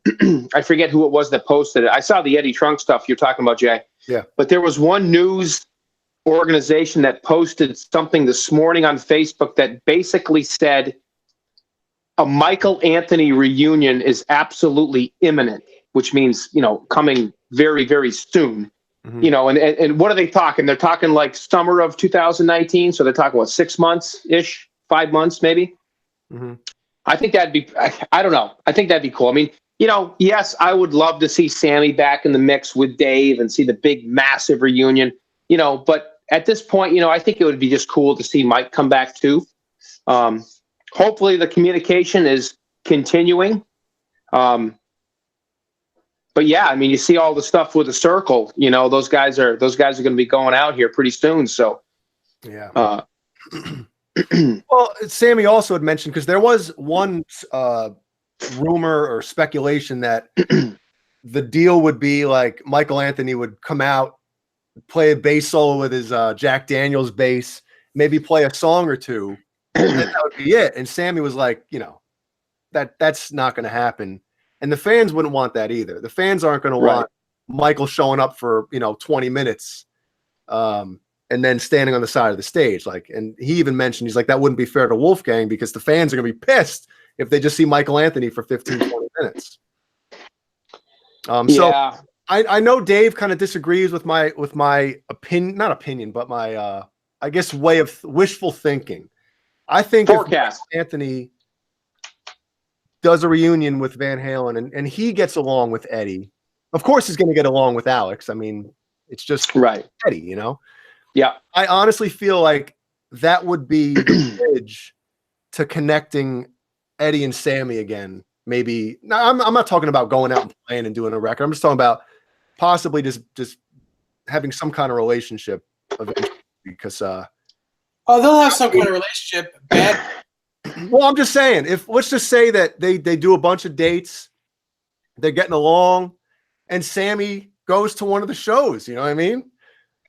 I forget who it was that posted it. I saw the Eddie Trunk stuff you're talking about, Jay. Yeah. But there was one news organization that posted something this morning on Facebook that basically said a Michael Anthony reunion is absolutely imminent, which means, you know, coming very, very soon. Mm-hmm. You know, and what are they talking? They're talking like summer of 2019. So they're talking, what, 6 months-ish, 5 months maybe? Mm-hmm. I think that'd be, I don't know. I think that'd be cool. I mean, you know, yes, I would love to see Sammy back in the mix with Dave and see the big, massive reunion, you know, but at this point, you know, I think it would be just cool to see Mike come back too. Hopefully the communication is continuing. But yeah, I mean, you see all the stuff with the Circle, you know, those guys are going to be going out here pretty soon. So, yeah. Well, Sammy also had mentioned, because there was one rumor or speculation that the deal would be like Michael Anthony would come out, play a bass solo with his Jack Daniels bass, maybe play a song or two, and that would be it. And Sammy was like, you know, that's not going to happen. And the fans wouldn't want that either. The fans aren't going to want Michael showing up for, you know, 20 minutes and then standing on the side of the stage. Like, and he even mentioned, he's like, that wouldn't be fair to Wolfgang because the fans are going to be pissed if they just see Michael Anthony for 15, 20 minutes. So I know Dave kind of disagrees with my opinion, not opinion, but my, I guess, way of wishful thinking. I think forecast if Anthony does a reunion with Van Halen and he gets along with Eddie, of course he's going to get along with Alex. I mean, it's just right. Eddie, you know? Yeah. I honestly feel like that would be the bridge to connecting Eddie and Sammy again. Maybe now I'm not talking about going out and playing and doing a record. I'm just talking about possibly just having some kind of relationship eventually because they'll have some kind of relationship. Bad. Well, I'm just saying, if let's just say that they do a bunch of dates, they're getting along, and Sammy goes to one of the shows, you know what I mean?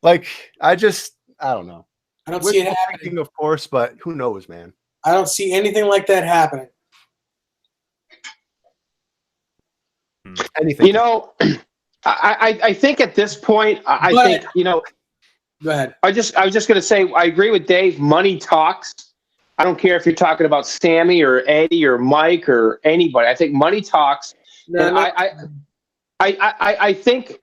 Like, I don't know. I don't see it happening, of course, but who knows, man? I don't see anything like that happening. Anything. You know, I think at this point, I think, you know, go ahead. I was just going to say, I agree with Dave. Money talks. I don't care if you're talking about Sammy or Eddie or Mike or anybody. I think money talks. No, and I think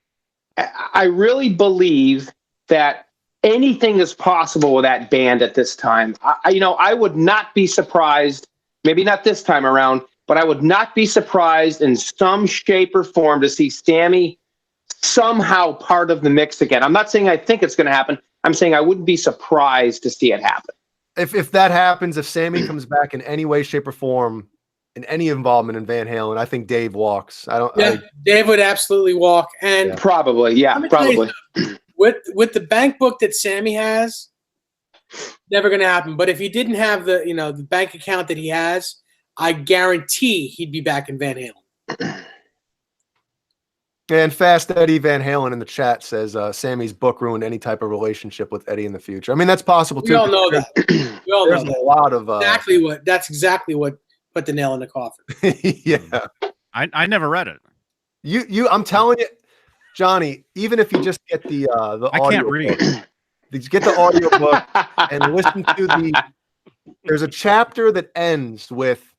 I really believe that anything is possible with that band at this time. I would not be surprised, maybe not this time around, but I would not be surprised in some shape or form to see Sammy somehow part of the mix again. I'm not saying I think it's going to happen. I'm saying I wouldn't be surprised to see it happen. If that happens, if Sammy comes back in any way, shape, or form, in any involvement in Van Halen, I think Dave walks. Dave would absolutely walk, and probably, probably. With the bank book that Sammy has, never going to happen. But if he didn't have the bank account that he has, I guarantee he'd be back in Van Halen. And Fast Eddie Van Halen in the chat says Sammy's book ruined any type of relationship with Eddie in the future. I mean, that's possible too. We all know that. We all know that. A lot of that's exactly what put the nail in the coffin. Yeah. I never read it. I'm telling you, Johnny, even if you just get the I audio can't read. Just get the audio book and listen to there's a chapter that ends with,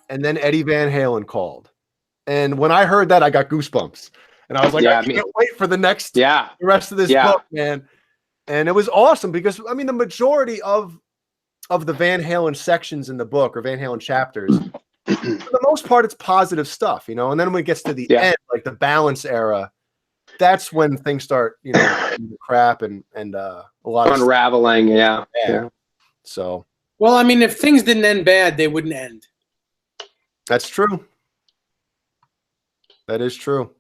and then Eddie Van Halen called. And when I heard that, I got goosebumps. And I was like, I can't wait for the rest of this book, man. And it was awesome because, I mean, the majority of the Van Halen sections in the book or Van Halen chapters, for the most part, it's positive stuff, you know? And then when it gets to the end, like the balance era, that's when things start, you know, crap and a lot of unraveling. Yeah. So. Well, I mean, if things didn't end bad, they wouldn't end. That's true. That is true.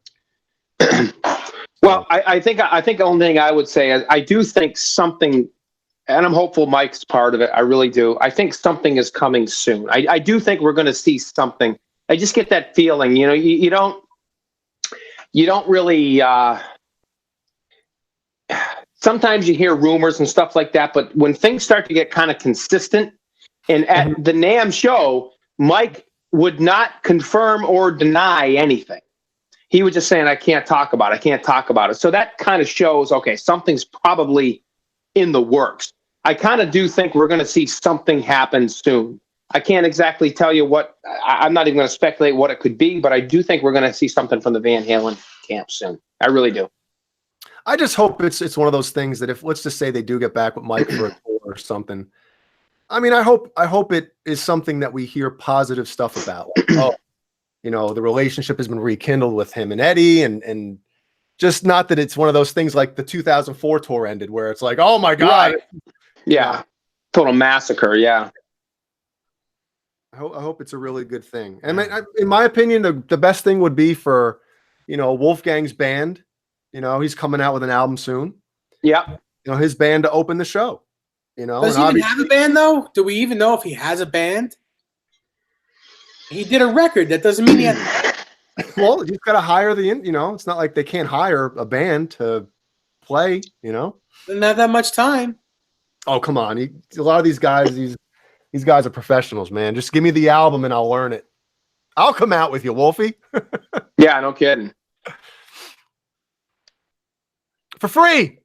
Well, I think the only thing I would say is I do think something, and I'm hopeful Mike's part of it. I really do. I think something is coming soon. I do think we're going to see something. I just get that feeling. You know, you don't really. Sometimes you hear rumors and stuff like that, but when things start to get kind of consistent, and at the NAMM show, Mike would not confirm or deny anything. He was just saying, I can't talk about it. So that kind of shows, okay, something's probably in the works. I kind of do think we're going to see something happen soon. I can't exactly tell you what, I'm not even going to speculate what it could be, but I do think we're going to see something from the Van Halen camp soon. I really do. I just hope it's one of those things that if, let's just say they do get back with Mike for a tour or something. I mean, I hope it is something that we hear positive stuff about. Like, oh, you know, the relationship has been rekindled with him and Eddie, and just not that it's one of those things like the 2004 tour ended where it's like, oh my God. Right. Yeah. Total massacre. Yeah. I hope it's a really good thing. And in my opinion, the best thing would be for, you know, Wolfgang's band, you know, he's coming out with an album soon. Yeah. You know, his band to open the show, you know. Does he even have a band though? Do we even know if he has a band? He did a record. That doesn't mean he has. Well, he's got to hire you know, it's not like they can't hire a band to play, you know. Doesn't have that much time. Oh, come on. A lot of these guys, these guys are professionals, man. Just give me the album and I'll learn it. I'll come out with you, Wolfie. Yeah, no kidding. For free.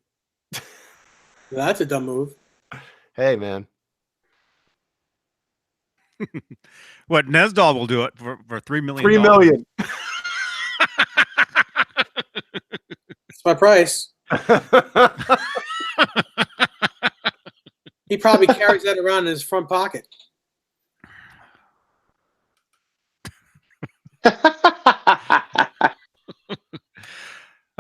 That's a dumb move. Hey, man. What, Nesdal will do it for $3 million. $3 million. That's my price. He probably carries that around in his front pocket.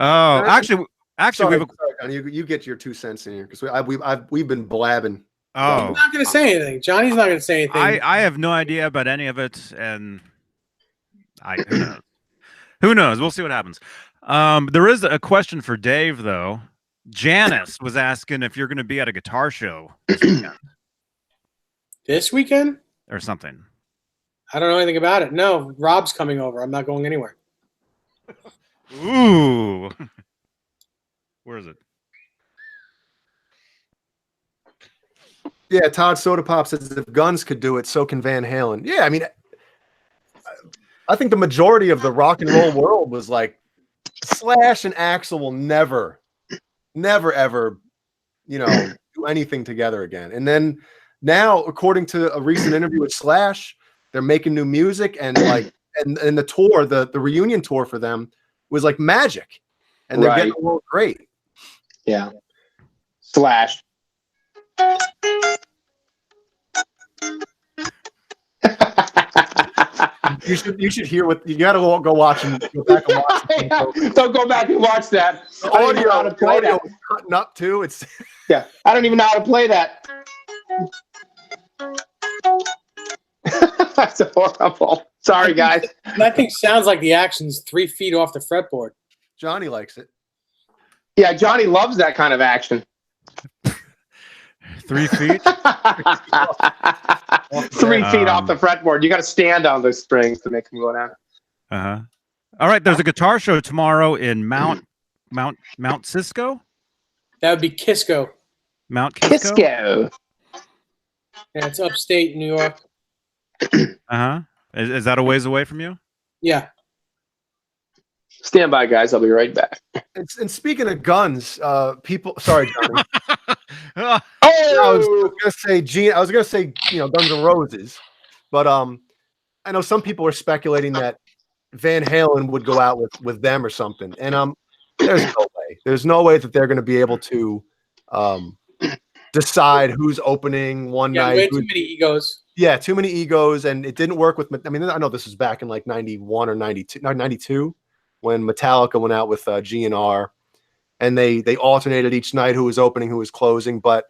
Oh, actually, Sorry, we've. Johnny, you get your 2 cents in here because we've been blabbing. Oh, I'm not going to say anything. Johnny's not going to say anything. I have no idea about any of it, and who knows? Who knows? We'll see what happens. There is a question for Dave though. Janice was asking if you're going to be at a guitar show this weekend This weekend? or something. I don't know anything about it. No, Rob's coming over. I'm not going anywhere. Ooh, where is it? Yeah, Todd Soda Pop says if Guns could do it, so can Van Halen. Yeah, I mean, I think the majority of the rock and roll world was like Slash and Axl will never, ever, do anything together again. And then now, according to a recent interview with Slash, they're making new music and like, and the tour, the reunion tour for them was like magic, and they're getting along great. Yeah. Slash. You should hear what you got to go watch and go back and watch. Don't go back and watch that. The I don't even know how audio, to play that. is cutting up too. It's Yeah, I don't even know how to play that. That's horrible. Sorry, guys. That thing sounds like the action's 3 feet off the fretboard. Johnny likes it. Yeah, Johnny loves that kind of action. 3 feet. 3 feet off the fretboard. You got to stand on those strings to make them go down. All right, there's a guitar show tomorrow in Mount Cisco. That would be Kisco. Mount Kisco. Kisco. Yeah, it's upstate New York. Is that a ways away from you? Yeah. Stand by, guys. I'll be right back. And speaking of Guns, people. Sorry, Johnny. Oh, I was gonna say Guns N' Roses, but I know some people are speculating that Van Halen would go out with them or something, and there's no way. There's no way that they're going to be able to decide who's opening one night. Way too many egos. Yeah, too many egos, and it didn't work with. I mean, I know this was back in like 91 or 92, not 92, when Metallica went out with GNR, and they alternated each night who was opening, who was closing. But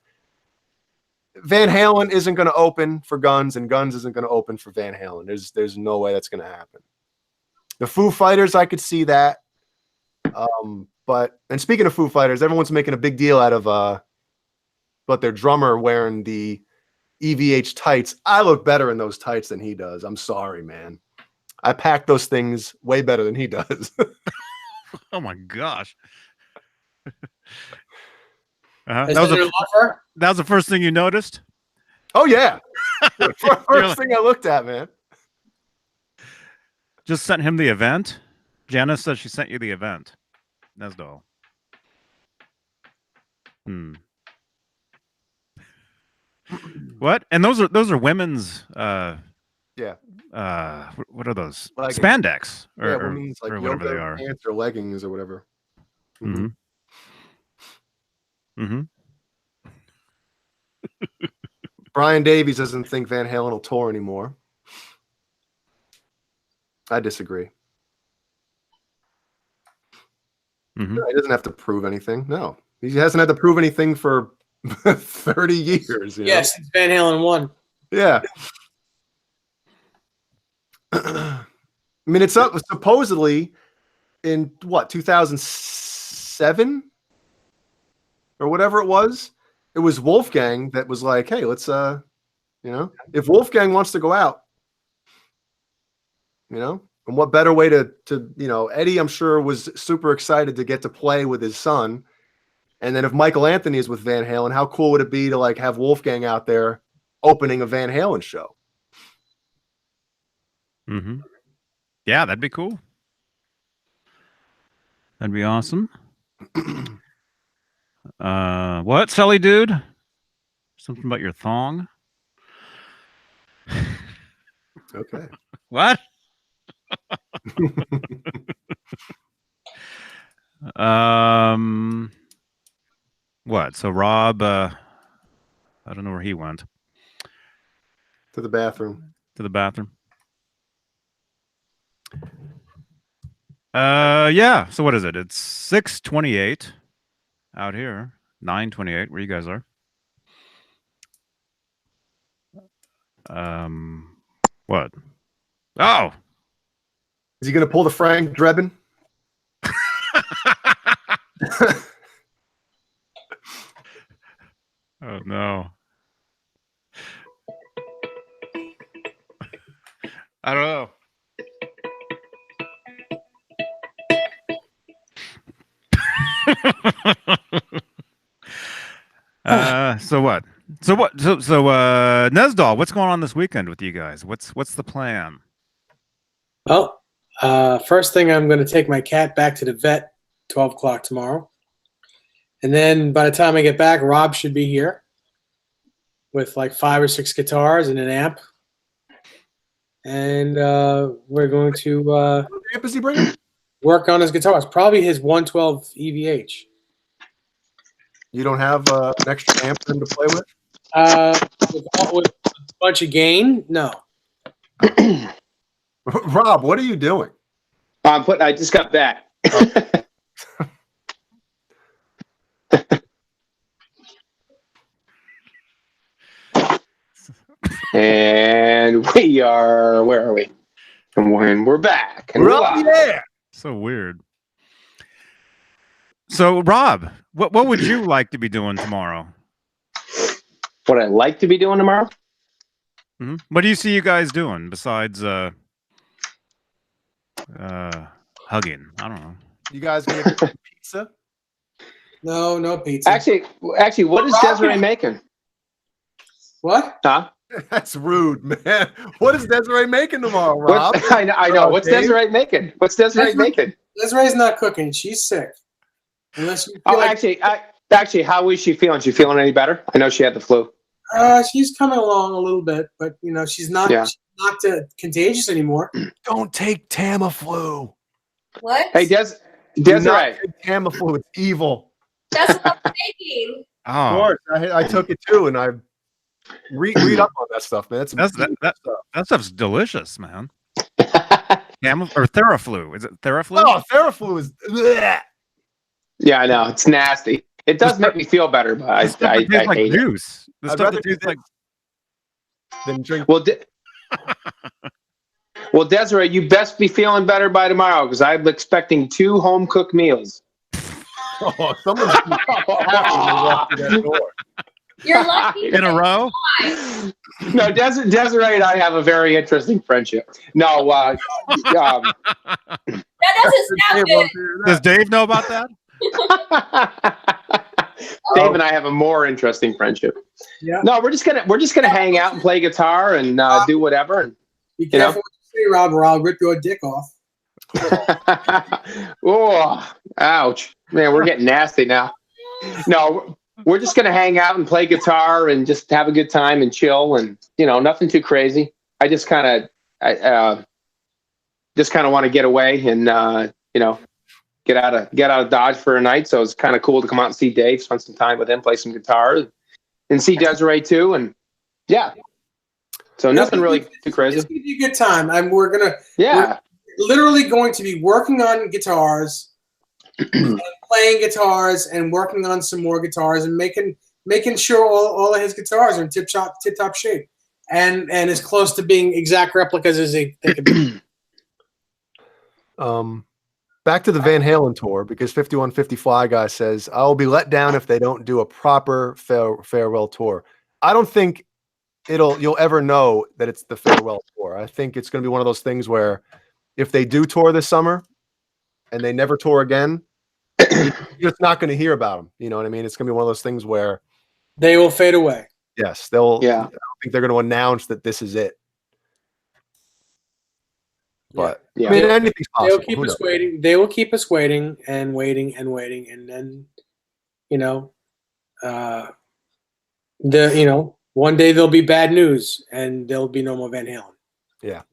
Van Halen isn't going to open for Guns, and Guns isn't going to open for Van Halen. There's no way that's going to happen. The Foo Fighters, I could see that. And speaking of Foo Fighters, everyone's making a big deal out of but their drummer wearing the EVH tights. I look better in those tights than he does. I'm sorry, man. I pack those things way better than he does. Oh my gosh. That was the first thing you noticed? Oh yeah. First thing I looked at, man. Just sent him the event. Janice says she sent you the event. That's all. What? And those are women's yeah. What are those? Leggings. Spandex Or women's like or whatever they are. Pants or leggings or whatever. Brian Davies doesn't think Van Halen will tour anymore. I disagree. No, he doesn't have to prove anything. No, he hasn't had to prove anything for 30 years. Yes, since Van Halen won. Yeah. I mean, it's up supposedly in what 2007 or whatever it was. It was Wolfgang that was like, "Hey, let's if Wolfgang wants to go out, and what better way to Eddie, I'm sure, was super excited to get to play with his son. And then if Michael Anthony is with Van Halen, how cool would it be to like have Wolfgang out there opening a Van Halen show? Yeah, that'd be cool. That'd be awesome. What, Sully dude? Something about your thong? Okay. What? What? So Rob, I don't know where he went. To the bathroom. To the bathroom. Yeah. So what is it? It's 6:28 out here. 9:28 where you guys are. What? Oh. Is he gonna pull the Frank Drebin? Oh no. I don't know. So what? So Nesdal, what's going on this weekend with you guys? What's the plan? Well, first thing, I'm going to take my cat back to the vet 12 o'clock tomorrow. And then by the time I get back, Rob should be here with like 5 or 6 guitars and an amp. And we're going to What amp is he bringing? work on his guitars. Probably his 112 EVH. You don't have an extra amp for him to play with? With a bunch of gain? No. Rob, what are you doing? I just got back. And we are, where are we? And we're back. And We're up, yeah. So weird. So Rob, what would you like to be doing tomorrow? What I'd like to be doing tomorrow? Mm-hmm. What do you see you guys doing besides hugging? I don't know. You guys gonna get pizza? No, no pizza. Actually, what is Desiree making? What? Huh? That's rude, man. What is Desiree making tomorrow, Rob? I know. What's Dave? Desiree making? What's Desiree making? Desiree's not cooking. She's sick. Unless you feel Oh, like, actually, how is she feeling? She feeling any better? I know she had the flu. she's coming along a little bit, but you know she's not contagious anymore. Don't take Tamiflu. What? Hey, Do Desiree. not take Tamiflu. It's evil. That's what I'm thinking. Of Oh, course, I took it too, and I read up on that stuff, man. that stuff's delicious, man. Or Theraflu? Is it Theraflu? Oh, Theraflu is. Bleh. Yeah, I know. It's nasty. It does make me feel better, but I This stuff that tastes like hate it. juice. The I'd stuff rather that do tastes like Then drink. Well, Desiree, you best be feeling better by tomorrow because I'm expecting 2 home cooked meals. Oh, someone's happy when they walk through that door. You're lucky. in a row. No, Desiree and I have a very interesting friendship. No, That doesn't sound good. Does Dave know about that? Dave and I have a more interesting friendship. Yeah. No, we're just gonna hang out and play guitar and do whatever. And, Be careful what you say, Rob, or I'll rip your dick off. Oh, ouch, man, we're getting nasty now. No, we're just gonna hang out and play guitar and just have a good time and chill and nothing too crazy. I just kind of want to get away and get out of Dodge for a night. So it's kind of cool to come out and see Dave, spend some time with him, play some guitar, and see Desiree too. And yeah, so nothing really too crazy. It's gonna be a good time. We're literally going to be working on guitars, and playing guitars, and working on some more guitars, and making sure all of his guitars are in tip top shape, and as close to being exact replicas as they can be. Back to the Van Halen tour, because 5150 guy says, I will be let down if they don't do a proper farewell tour. I don't think you'll ever know that it's the farewell tour. I think it's going to be one of those things where if they do tour this summer and they never tour again, you're just not going to hear about them. You know what I mean? It's going to be one of those things where they will fade away. Yes, they'll. Yeah. I don't think they're going to announce that this is it. But yeah. I mean, anything's possible. They'll keep us waiting. They will keep us waiting and waiting and waiting, and then, one day there'll be bad news and there'll be no more Van Halen. Yeah.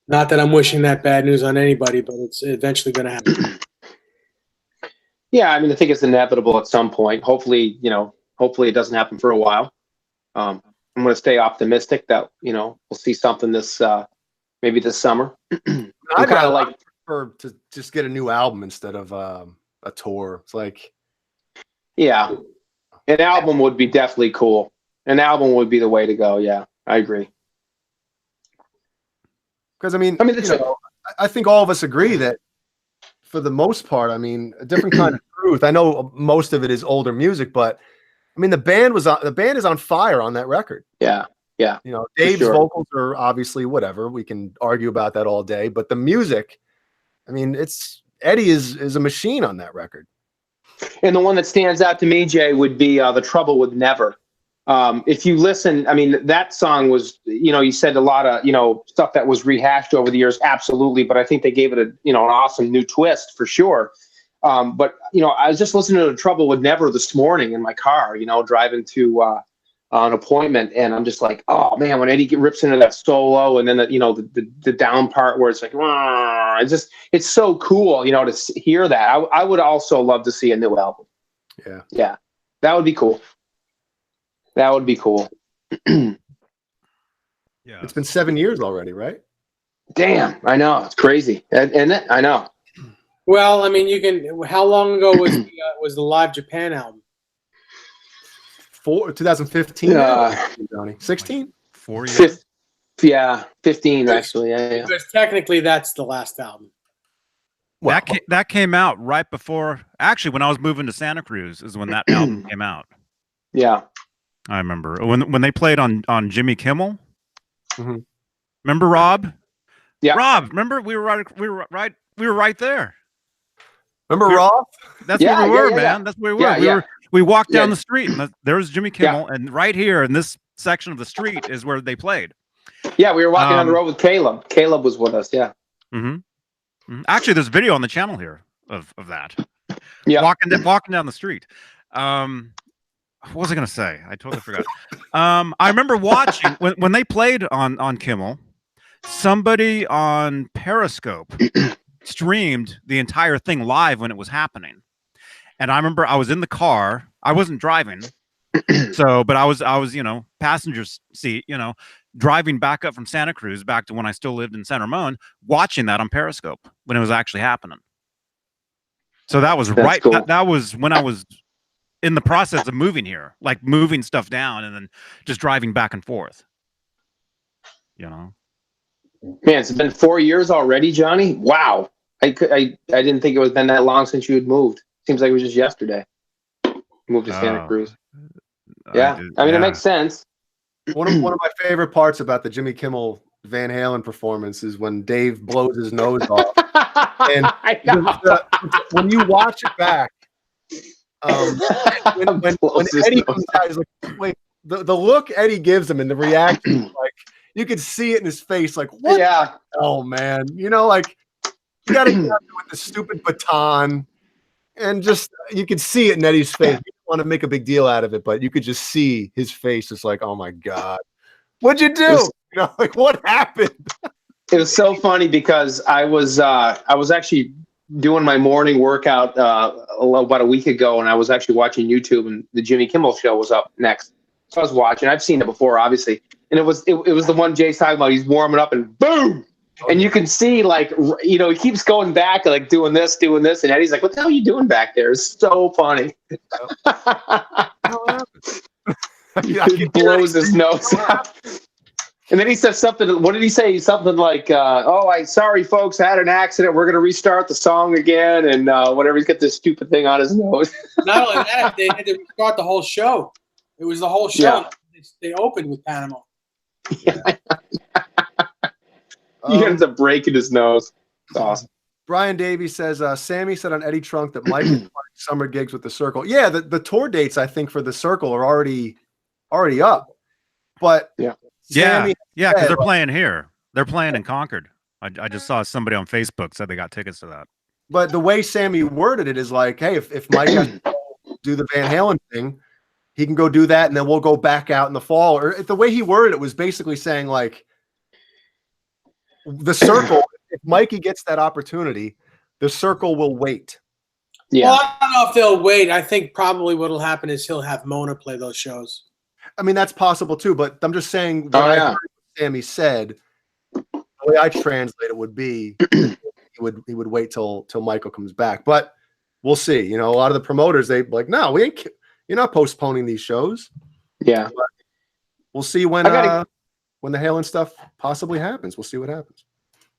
Not that I'm wishing that bad news on anybody, but it's eventually going to happen. Yeah, I mean, I think it's inevitable at some point. Hopefully it doesn't happen for a while. I'm going to stay optimistic that we'll see something this maybe this summer. I'd kind rather of like prefer to just get a new album instead of a tour. It's like, yeah, an album would be definitely cool. An album would be the way to go. Yeah, I agree. because I mean, the I think all of us agree that for the most part, I mean, a different kind of truth. I know most of it is older music, but I mean, the band is on fire on that record. Yeah. Yeah. You know, Dave's sure. vocals are obviously whatever. We can argue about that all day, but the music, I mean, Eddie is a machine on that record. And the one that stands out to me, Jay, would be The Trouble with Never. If you listen, I mean, that song was, you said a lot of, stuff that was rehashed over the years. Absolutely. But I think they gave it an awesome new twist for sure. But I was just listening to The Trouble with Never this morning in my car, driving to an appointment. And I'm just like, oh man, when Eddie rips into that solo and then the down part where it's like, it's so cool, to hear that. I would also love to see a new album. Yeah. Yeah. That would be cool. That would be cool. Yeah. It's been 7 years already, right? Damn. I know. It's crazy. Isn't it? I know. Well, I mean, how long ago was the Live Japan album? 2015. Johnny, 16. 4 years. 15 actually. Yeah. Because technically, that's the last album. Well, That came out right before. Actually, when I was moving to Santa Cruz, is when that album came out. Yeah. I remember when they played on Jimmy Kimmel. Mhm. Remember Rob? Yeah. Rob, remember we were right there. Remember Roth? That's Yeah, where we were, yeah. man. That's where we were. Yeah, We walked down Yeah. the street, and there's Jimmy Kimmel, and right here in this section of the street is where they played. Yeah, we were walking on the road with Caleb. Caleb was with us. Yeah. Mm-hmm. Actually, there's video on the channel here of that. Yeah. Walking down the street. What was I gonna say? I totally forgot. I remember watching when they played on Kimmel. Somebody on Periscope streamed the entire thing live when it was happening, and I remember I was in the car. I wasn't driving, but I was passenger seat, driving back up from Santa Cruz back to when I still lived in San Ramon, watching that on Periscope when it was actually happening. So that was right. Cool. That was when I was in the process of moving here, like moving stuff down and then just driving back and forth. Man, it's been 4 years already, Johnny. Wow. I didn't think it was been that long since you had moved. Seems like it was just yesterday. Moved to Santa Cruz. Yeah. I mean, it makes sense. One of my favorite parts about the Jimmy Kimmel Van Halen performance is when Dave blows his nose off. And when you watch it back, when Eddie comes out, he's like, wait, the look Eddie gives him and the reaction, like you could see it in his face, like, what? Yeah. Oh man, like you got to get out with the stupid baton, and just you could see it in Eddie's face. You don't want to make a big deal out of it, but you could just see his face. It's like, oh my god, what'd you do? Like what happened? It was so funny because I was actually doing my morning workout about a week ago, and I was actually watching YouTube, and the Jimmy Kimmel show was up next. So I was watching. I've seen it before, obviously, and it was the one Jay's talking about. He's warming up, and boom, and you can see like he keeps going back, like doing this, and Eddie's like, "What the hell are you doing back there?" It's so funny. He blows his nose out. And then he says something. What did he say? Something like, sorry, folks, I had an accident. We're going to restart the song again. And whatever, he's got this stupid thing on his nose. Not only that, they had to restart the whole show. It was the whole show. Yeah. They opened with Panama. Yeah. He ends up breaking his nose. It's awesome. Brian Davies says, Sammy said on Eddie Trunk that Mike is playing summer gigs with the Circle. Yeah, the tour dates, I think, for the Circle are already up. But yeah. Yeah, because they're playing here. They're playing in Concord. I just saw somebody on Facebook said they got tickets to that. But the way Sammy worded it is like, hey, if Mike has to do the Van Halen thing, he can go do that, and then we'll go back out in the fall. Or the way he worded it was basically saying, like, the Circle, if Mikey gets that opportunity, the Circle will wait. Yeah. Well, I don't know if they'll wait. I think probably what will happen is he'll have Mona play those shows. I mean, that's possible too, but I'm just saying what I heard Sammy said. The the way I translate it would be he would wait till Michael comes back. But we'll see. You know, a lot of the promoters, they like, no, we ain't. You're not postponing these shows. Yeah. But we'll see when the Halen stuff possibly happens. We'll see what happens.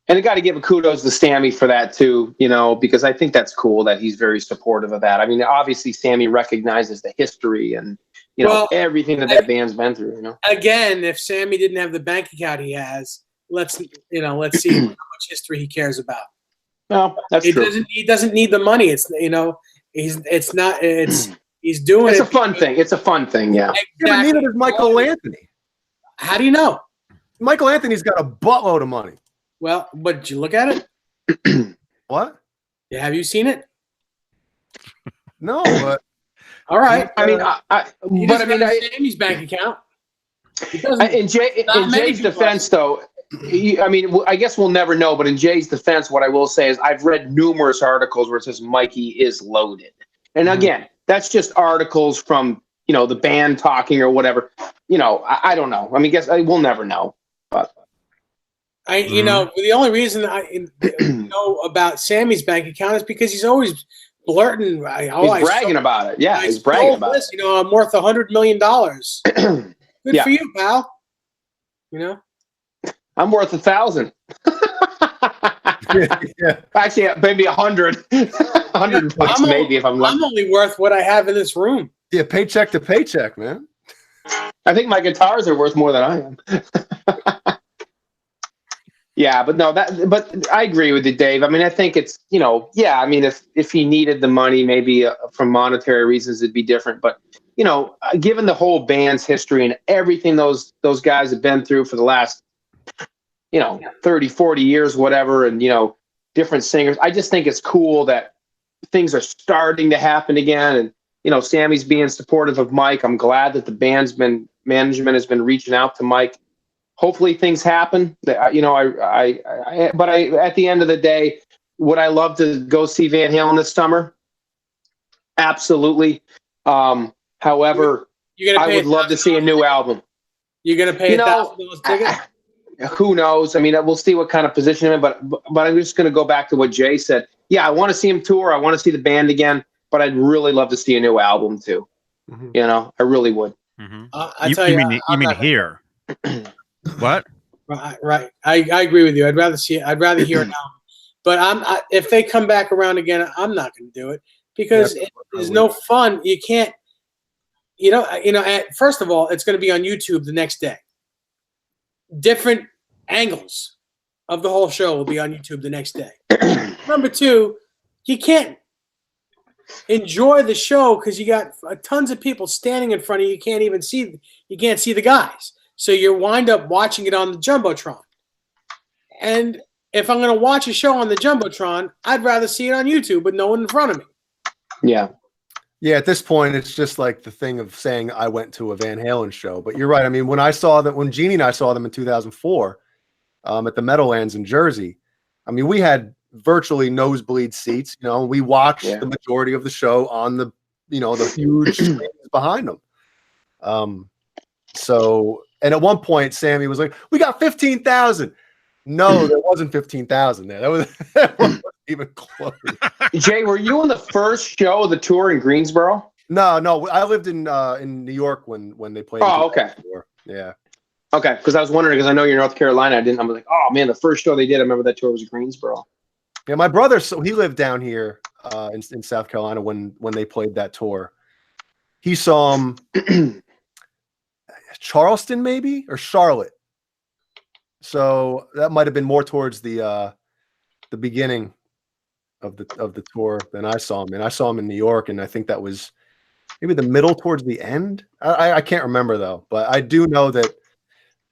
And I got to give a kudos to Sammy for that too, you know, because I think that's cool that he's very supportive of that. I mean, obviously Sammy recognizes the history and, you know, everything that band's been through, you know. Again, if Sammy didn't have the bank account he has, let's see how much history he cares about. No, that's true. He doesn't need the money. It's, you know, he's doing It's a fun thing. It's a fun thing, yeah. Exactly. Neither does Michael Anthony. How do you know? Michael Anthony's got a buttload of money. Well, but did you look at it? What? Yeah, have you seen it? No, but all right. I mean, Sammy's bank account. In Jay's defense, though, I mean, I guess we'll never know. But in Jay's defense, what I will say is I've read numerous articles where it says Mikey is loaded, and again, that's just articles from, you know, the band talking or whatever. You know, I don't know. I mean, we'll never know. But you know, the only reason I know about Sammy's bank account is because he's always blurting. He's bragging about it. Yeah, he's bragging about it. You know, I'm worth $100 million. Good for you, pal. You know, I'm worth 1,000. Yeah. Actually, maybe 100. 100 bucks, maybe, if I'm lucky. I'm only worth what I have in this room. Yeah, paycheck to paycheck, man. I think my guitars are worth more than I am. Yeah, but but I agree with you, Dave. I mean, I think it's, you know, yeah, I mean, if he needed the money, maybe from monetary reasons, it'd be different. But, you know, given the whole band's history and everything those guys have been through for the last, you know, 30, 40 years, whatever, and, you know, different singers, I just think it's cool that things are starting to happen again. And, you know, Sammy's being supportive of Mike. I'm glad that the management has been reaching out to Mike. Hopefully things happen. You know, but at the end of the day, would I love to go see Van Halen this summer? Absolutely. However, I would love to see a new album. You're going to pay $1,000 ticket? Who knows? I mean, we'll see what kind of position I'm in, but I'm just going to go back to what Jay said. Yeah, I want to see him tour. I want to see the band again, but I'd really love to see a new album too. Mm-hmm. You know, I really would. Mm-hmm. You mean here? What? Right. I agree with you. I'd rather hear it now. But if they come back around again, I'm not going to do it because there's no fun. You can't. You know. First of all, it's going to be on YouTube the next day. Different angles of the whole show will be on YouTube the next day. Number two, you can't enjoy the show because you got tons of people standing in front of you. You can't see the guys. So you wind up watching it on the Jumbotron. And if I'm going to watch a show on the Jumbotron, I'd rather see it on YouTube with no one in front of me. Yeah. Yeah, at this point, it's just like the thing of saying I went to a Van Halen show. But you're right. I mean, when Jeannie and I saw them in 2004 at the Meadowlands in Jersey, I mean, we had virtually nosebleed seats. You know, we watched the majority of the show on the huge screens behind them. And at one point, Sammy was like, "We got 15,000." No, there wasn't 15,000 there. That wasn't even close. Jay, were you on the first show of the tour in Greensboro? No. I lived in New York when they played. Oh, okay. Yeah. Okay, because I was wondering, because I know you're in North Carolina. I was like, oh man, the first show they did, I remember that tour was Greensboro. Yeah, my brother, so he lived down here in South Carolina when they played that tour. He saw him. Charleston, maybe, or Charlotte. So that might have been more towards the beginning of the tour than I saw him. And I saw him in New York, and I think that was maybe the middle towards the end. I can't remember though, but I do know that,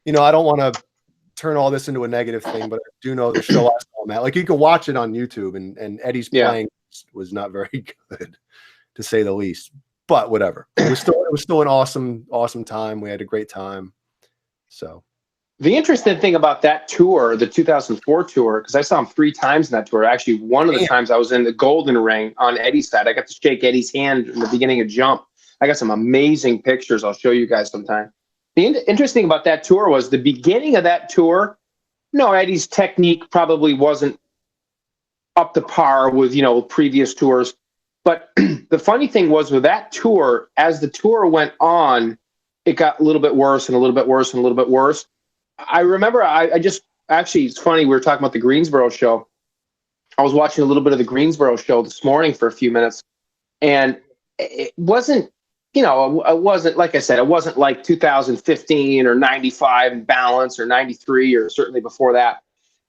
you know, I don't want to turn all this into a negative thing, but I do know the show I saw him at. Like, you can watch it on YouTube, and Eddie's playing was not very good, to say the least. But whatever, it was still an awesome time. We had a great time. So the interesting thing about that tour, the 2004 tour, because I saw him 3 times in that tour. Actually, one of the times I was in the Golden Ring on Eddie's side. I got to shake Eddie's hand in the beginning of Jump. I got some amazing pictures. I'll show you guys sometime. The interesting about that tour was the beginning of that tour. no, Eddie's technique probably wasn't up to par with, previous tours. But the funny thing was with that tour, as the tour went on, it got a little bit worse and a little bit worse and a little bit worse. I remember actually, it's funny, we were talking about the Greensboro show. I was watching a little bit of the Greensboro show this morning for a few minutes, and it wasn't, it wasn't, like I said, it wasn't like 2015 or 95 in balance or 93 or certainly before that,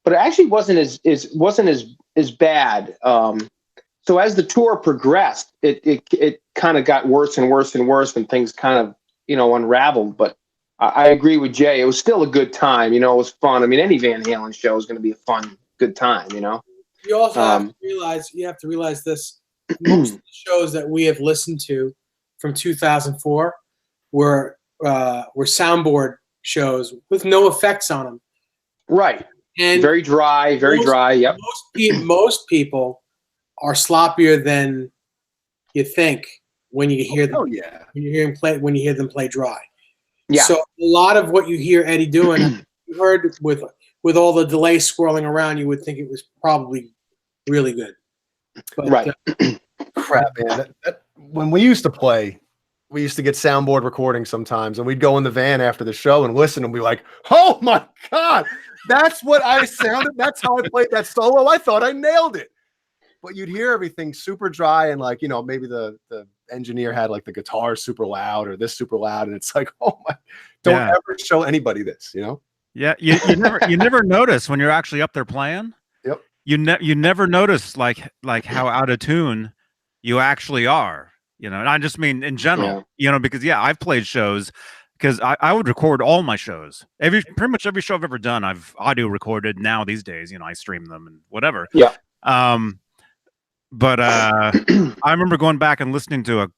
but it actually wasn't as bad. So as the tour progressed, it kind of got worse and worse and worse, and things kind of, unraveled. But I agree with Jay. It was still a good time. It was fun. I mean, any Van Halen show is going to be a fun, good time, You also have to realize this. Most of the shows that we have listened to from 2004 were soundboard shows with no effects on them. Right. And very dry. Yep. Most people are sloppier than you think when you hear them. Oh yeah. When you hear them play dry. Yeah. So a lot of what you hear Eddie doing, you heard with all the delay swirling around, you would think it was probably really good. But, right. Crap, man. When we used to play, we used to get soundboard recordings sometimes, and we'd go in the van after the show and listen and be like, "Oh my God, that's what I sounded. That's how I played that solo. I thought I nailed it." But you'd hear everything super dry, and like, maybe the engineer had like the guitar super loud or this super loud, and it's like, oh my, don't ever show anybody this, Yeah, you never notice when you're actually up there playing. Yep. You never notice like how out of tune you actually are, and I just mean in general, because I've played shows, because I would record all my shows. Pretty much every show I've ever done, I've audio recorded now these days, I stream them and whatever. Yeah. But I remember going back and listening to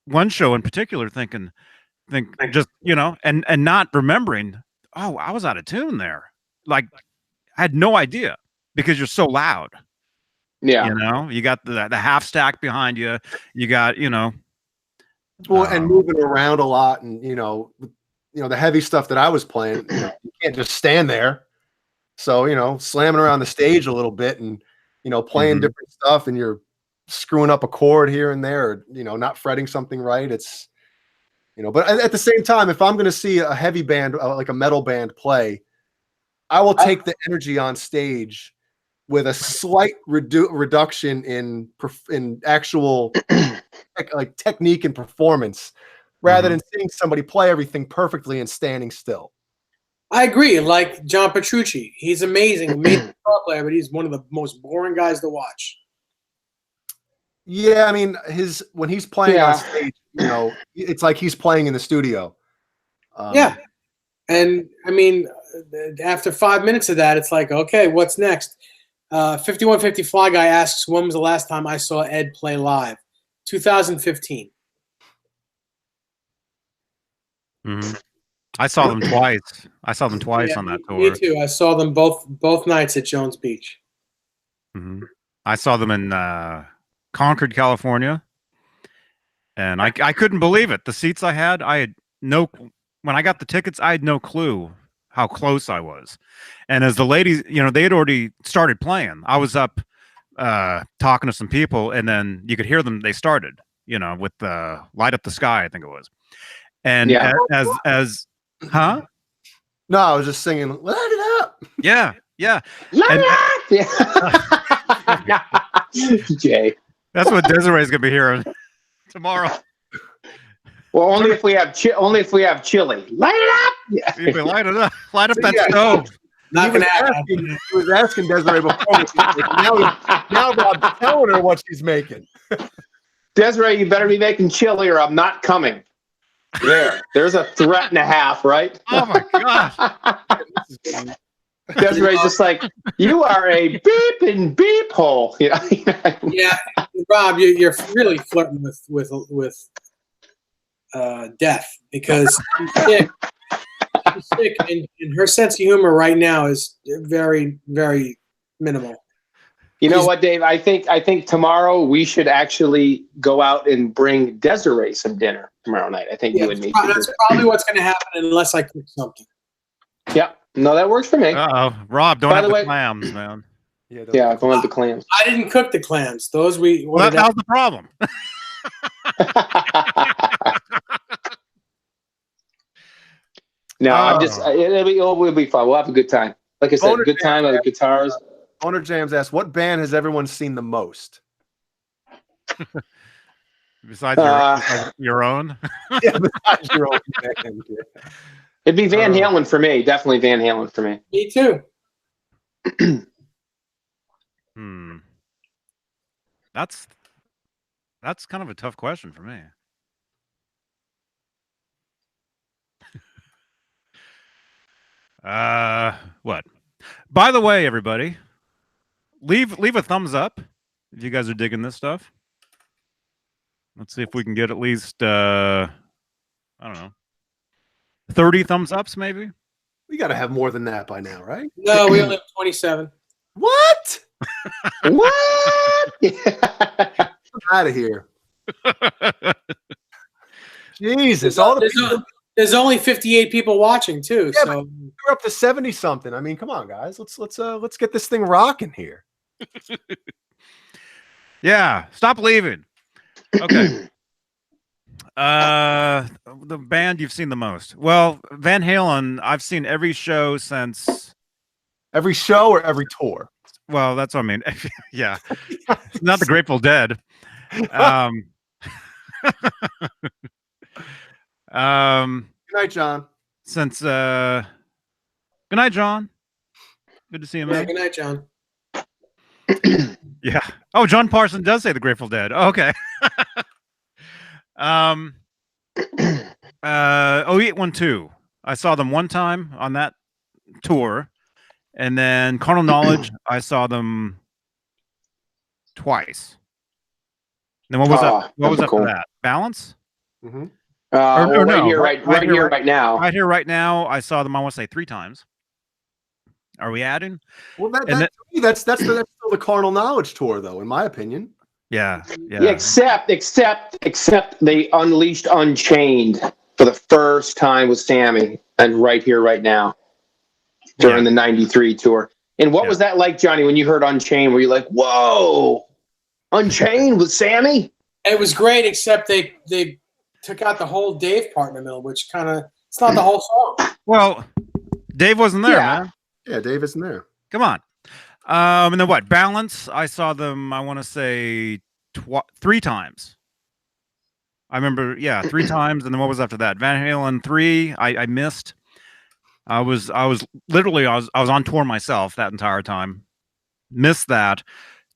one show in particular, think just, and not remembering, oh, I was out of tune there. Like, I had no idea, because you're so loud. Yeah. You got the half stack behind you. You got, well, and moving around a lot, and the heavy stuff that I was playing, you can't just stand there. So, slamming around the stage a little bit and playing different stuff, and you're screwing up a chord here and there, or, not fretting something right. It's, but at the same time, if I'm going to see a heavy band, like a metal band play, I will take the energy on stage with a slight reduction in actual like technique and performance, rather than seeing somebody play everything perfectly and standing still. I agree. Like John Petrucci, he's amazing guitar player, but he's one of the most boring guys to watch. Yeah, I mean, when he's playing on stage, it's like he's playing in the studio. Yeah, and I mean, after 5 minutes of that, it's like, okay, what's next? 5150 Fly Guy asks, when was the last time I saw Ed play live? 2015. I saw them twice. On that tour. Me too. I saw them both nights at Jones Beach. I saw them in Concord, California, and I couldn't believe it. The seats I had when I got the tickets, I had no clue how close I was. And as the ladies, they had already started playing. I was up talking to some people, and then you could hear them. They started, with the Light Up the Sky, I think it was. And as huh? No, I was just singing "Light It Up." Yeah. Light It Up. Jay. That's what Desiree's gonna be hearing tomorrow. Well, only if we have chili. Light it up. Yeah. You can light it up. Light up that stove. He was asking Desiree before. Now Rob's telling her what she's making. Desiree, you better be making chili, or I'm not coming. There's a threat and a half, right? Oh my gosh. Desiree's just like, you are a beep and beep hole. Yeah, Rob, you're really flirting with death, because she's sick, and her sense of humor right now is very, very minimal. You know what, Dave? I think tomorrow we should actually go out and bring Desiree some dinner tomorrow night. I think you and me. That's probably what's going to happen, unless I cook something. Yeah. No, that works for me. Uh-oh. Rob, don't By have the the way- clams, man. Yeah. Yeah, don't have the clams. I didn't cook the clams. Those we Well, ordered that out. was the problem. No, I'm Oh. just. It'll be fun. We'll have a good time. Like I said, Boner good time with the guitars. Owner Jams asked, "What band has everyone seen the most?" Besides your own. Yeah, besides your own band. Yeah. It'd be Van Halen for me. Definitely Van Halen for me. Me too. That's kind of a tough question for me. What? By the way, everybody, leave a thumbs up if you guys are digging this stuff. Let's see if we can get at least I don't know, 30 thumbs ups, maybe. We got to have more than that by now, right? No, we only have 27. What? What? Out of here. Jesus, all the people. There's only 58 people watching too. Yeah, So we're up to 70 something. I mean, come on, guys. Let's get this thing rocking here. Yeah, stop leaving. Okay. The band you've seen the most. Well, Van Halen, I've seen every show since. Every show or every tour? Well, that's what I mean. Yeah. Not the Grateful Dead. Good night, John. Since good night, John. Good to see you, yeah, man. good night, John. Yeah. Oh, John Parsons does say the Grateful Dead. Okay. 0812. I saw them one time on that tour, and then Carnal Knowledge, I saw them twice. And then what was that? What was cool. after that? Balance? Mm-hmm. Right no, here, right here, right now. Right here, right now. I saw them. I want to say 3 times. Are we adding? Well, that's still the Carnal Knowledge tour, though, in my opinion. Yeah. Yeah, except they unleashed Unchained for the first time with Sammy, and right here, right now, during the '93 tour. And what was that like, Johnny, when you heard Unchained? Were you like, "Whoa, Unchained with Sammy"? It was great, except they took out the whole Dave part in the middle, which kind of it's not the whole song. Well, Dave wasn't there, man. Yeah, Dave isn't there. Come on. And then what? Balance. I saw them. I want to say 3 times. I remember, 3 times. And then what was after that? Van Halen 3. I missed. I was literally on tour myself that entire time. Missed that.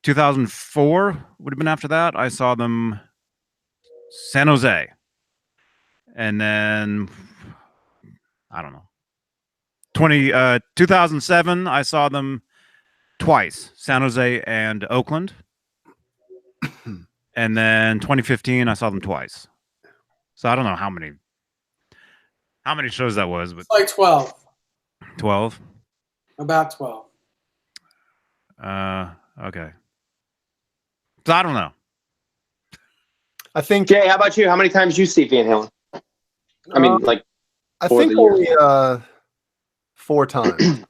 2004 would have been after that. I saw them San Jose. And then I don't know. 2007, I saw them twice, San Jose and Oakland. And then 2015, I saw them twice. So I don't know how many shows that was, but It's like 12. 12. About 12. Okay. So I don't know. I think. Jay, how about you? How many times you see Van Halen? I mean, like, I for think the year. only 4 times.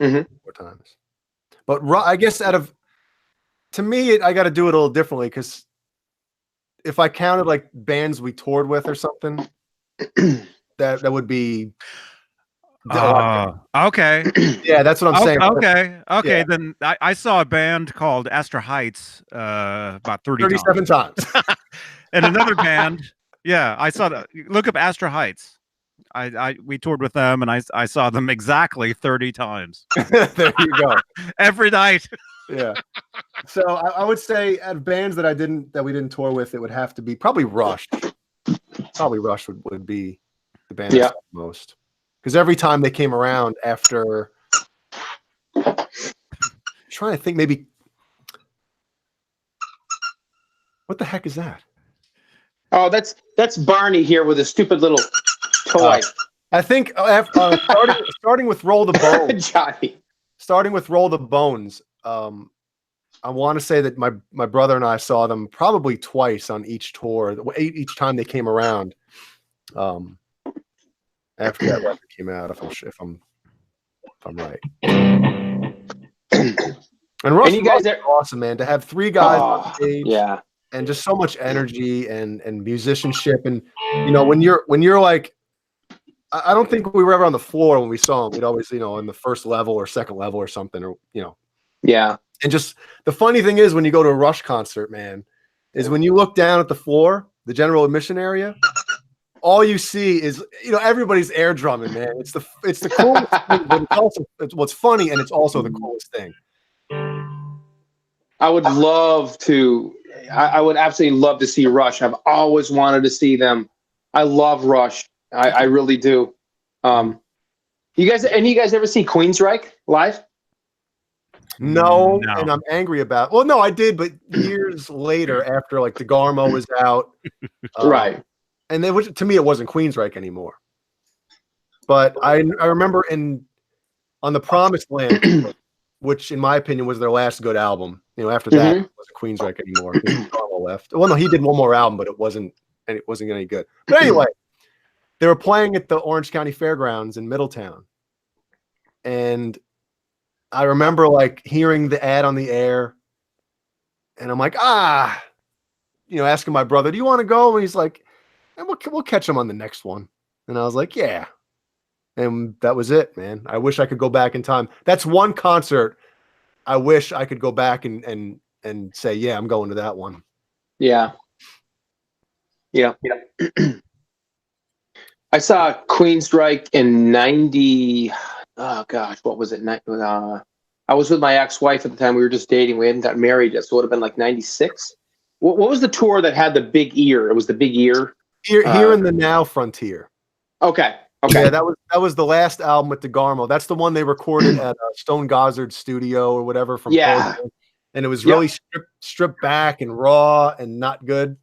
Mhm. 4 times. But I guess to me, I got to do it a little differently, because if I counted like bands we toured with or something, that would be. Okay. Yeah, that's what I'm saying. Okay. Yeah. Then I saw a band called Astor Heights about 37 times. And another band, I saw that. Look up Astor Heights. We toured with them, and I saw them exactly 30 times. There you go. Every night. Yeah. So I would say at bands that we didn't tour with, it would have to be probably Rush. Probably Rush would be the band I saw the most. Because every time they came around after, trying to think, maybe, what the heck is that? Oh, that's Barney here with a stupid little toy. I think starting with Roll the Bones. Johnny. Starting with Roll the Bones. I want to say that my brother and I saw them probably twice on each tour. Each time they came around. After that record came out, if I'm if I'm right. And Rush, And you guys Rush is awesome, man. To have 3 guys on stage, yeah, and just so much energy and musicianship, and you know, when you're like, I don't think we were ever on the floor when we saw him. We'd always, you know, in the first level or second level or something, or you know. Yeah. And just the funny thing is, when you go to a Rush concert, man, is when you look down at the floor, the general admission area, all you see is, you know, everybody's air drumming, man. It's the coolest thing, but it's what's funny, and it's also the coolest thing. I would love to. I would absolutely love to see Rush. I've always wanted to see them. I love Rush. I really do. You guys ever see Queensryche live? No, and I'm angry about. Well, no, I did, but years later, after like the Garmo was out, right? And then, to me, it wasn't Queensryche anymore. But I remember on the Promised Land, which in my opinion was their last good album. You know, after that, it wasn't Queensryche anymore. Garmo left. Well, no, he did one more album, but it wasn't any good. But anyway, they were playing at the Orange County Fairgrounds in Middletown, and I remember like hearing the ad on the air, and I'm like, you know, asking my brother, "Do you want to go?" And he's like, "We'll catch him on the next one." And I was like, "Yeah." And that was it, man. I wish I could go back in time. That's one concert I wish I could go back and say, "Yeah, I'm going to that one." Yeah. Yeah. I saw Queensryche in 90. Oh gosh, what was it? I was with my ex-wife at the time. We were just dating. We hadn't got married yet, so it would have been like 96. What was the tour that had the big ear? It was the big ear. Here in the Now Frontier. Okay. Yeah, that was the last album with DeGarmo. That's the one they recorded at Stone Gossard's studio or whatever from Portland. And it was really stripped back and raw and not good.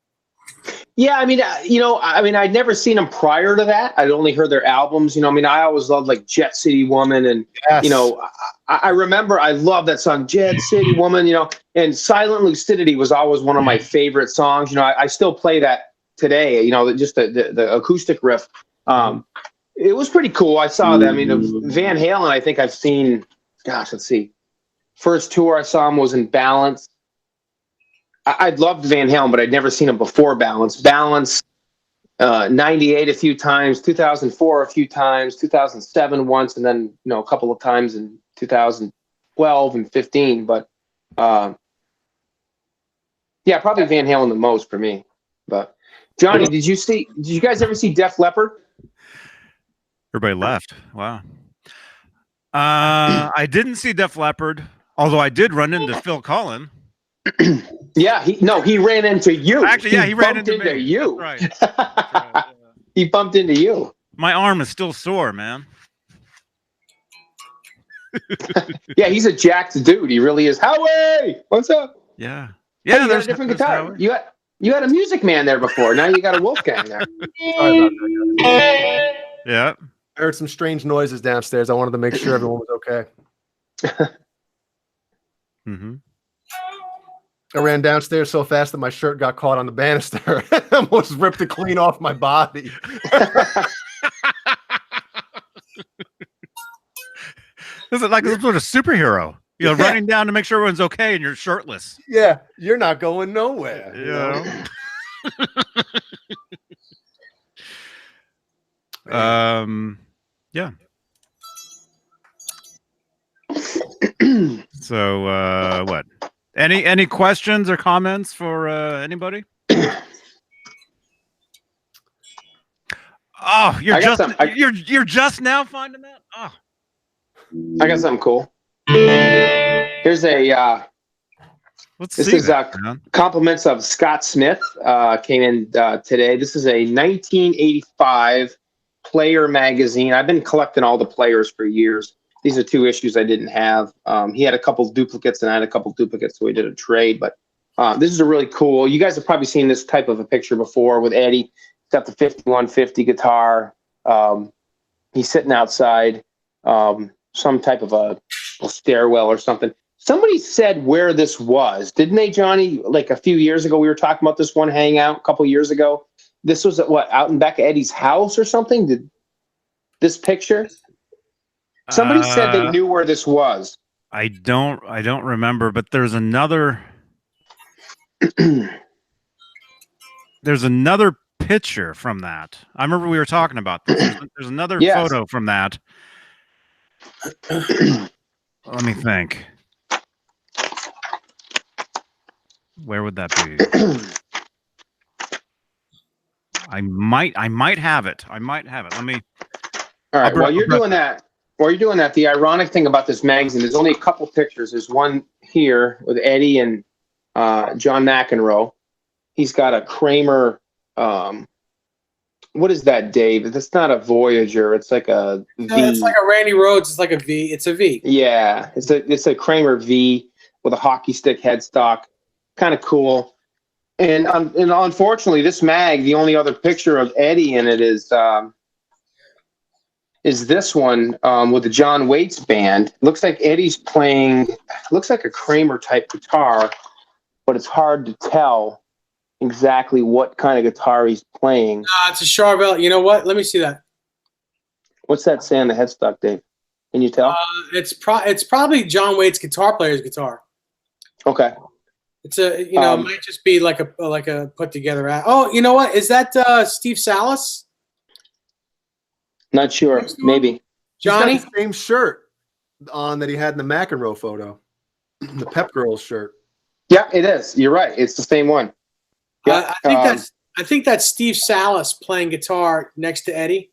Yeah, I mean, I'd never seen them prior to that. I'd only heard their albums. You know, I mean, I always loved like Jet City Woman, and you know, I remember I loved that song Jet City Woman. You know, and Silent Lucidity was always one of my favorite songs. You know, I still play that today. You know, just the acoustic riff. It was pretty cool. I saw that. I mean, Van Halen, I think I've seen. Gosh, let's see. First tour I saw him was in Balance. I'd loved Van Halen, but I'd never seen him before Balance. Balance, 98 a few times, 2004 a few times, 2007 once, and then, you know, a couple of times in 2012 and 15. But yeah, probably Van Halen the most for me. But Johnny, did you guys ever see Def Leppard? Everybody left. Wow. I didn't see Def Leppard, although I did run into Phil Collin. Yeah, he ran into you. Actually, yeah, he ran into me. You. That's right. That's right, yeah. He bumped into you. My arm is still sore, man. Yeah, he's a jacked dude. He really is. Howie, what's up? Yeah. Yeah, hey, you got a different guitar. Howie. You had a Music Man there before. Now you got a Wolfgang there. Sorry about that, guys. Yeah. I heard some strange noises downstairs. I wanted to make sure everyone was okay. Mm-hmm. I ran downstairs so fast that my shirt got caught on the banister. I almost ripped it clean off my body. This is like some sort of superhero. You know, running down to make sure everyone's okay and you're shirtless. Yeah, you're not going nowhere. Yeah. So what? Any questions or comments for anybody? Oh, you're just now finding that? Oh. I got something cool. Here's a this is compliments of Scott Smith came in today. This is a 1985 Player magazine. I've been collecting all the Players for years. These are 2 issues I didn't have. He had a couple duplicates and I had a couple duplicates, so we did a trade. But this is a really cool. You guys have probably seen this type of a picture before with Eddie. He's got the 5150 guitar. He's sitting outside some type of a stairwell or something. Somebody said where this was, didn't they, Johnny? Like a few years ago, we were talking about this one hangout a couple years ago. This was at what, out in back of Eddie's house or something? Did this picture? Somebody said they knew where this was. I don't remember, but there's another picture from that. I remember we were talking about this. There's another photo from that. Let me think. Where would that be? I might have it. Let me. All right. While you're doing that, the ironic thing about this magazine, there's only a couple pictures. There's one here with Eddie and John McEnroe. He's got a Kramer. What is that, Dave? That's not a Voyager. It's like a V. No, it's like a Randy Rhoads. It's like a V. It's a V. Yeah, it's a Kramer V with a hockey stick headstock. Kind of cool. And unfortunately, this mag, the only other picture of Eddie in it is this one with the John Waits band. Looks like Eddie's playing. Looks like a Kramer type guitar, but it's hard to tell exactly what kind of guitar he's playing. It's a Charvel. You know what? Let me see that. What's that say on the headstock, Dave? Can you tell? It's probably John Waits' guitar player's guitar. Okay. It's a it might just be like a put together. Oh, you know what? Is that Steve Salas? Not sure. Maybe. Johnny? He's got the same shirt on that he had in the McEnroe photo. The Pep Girls shirt. Yeah, it is. You're right. It's the same one. Yeah. I think that's Steve Salas playing guitar next to Eddie.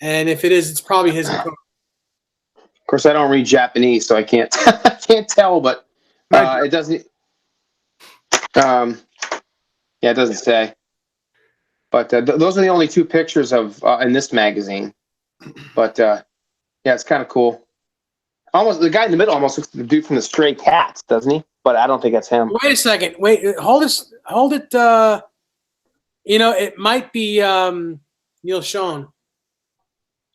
And if it is, it's probably his guitar. Of course, I don't read Japanese, so I can't tell, but it doesn't. It doesn't say. But those are the only two pictures of in this magazine. But it's kind of cool. Almost the guy in the middle almost looks like the dude from the Stray Cats, doesn't he? But I don't think that's him. Wait a second. Wait, hold it. It might be Neil Schon.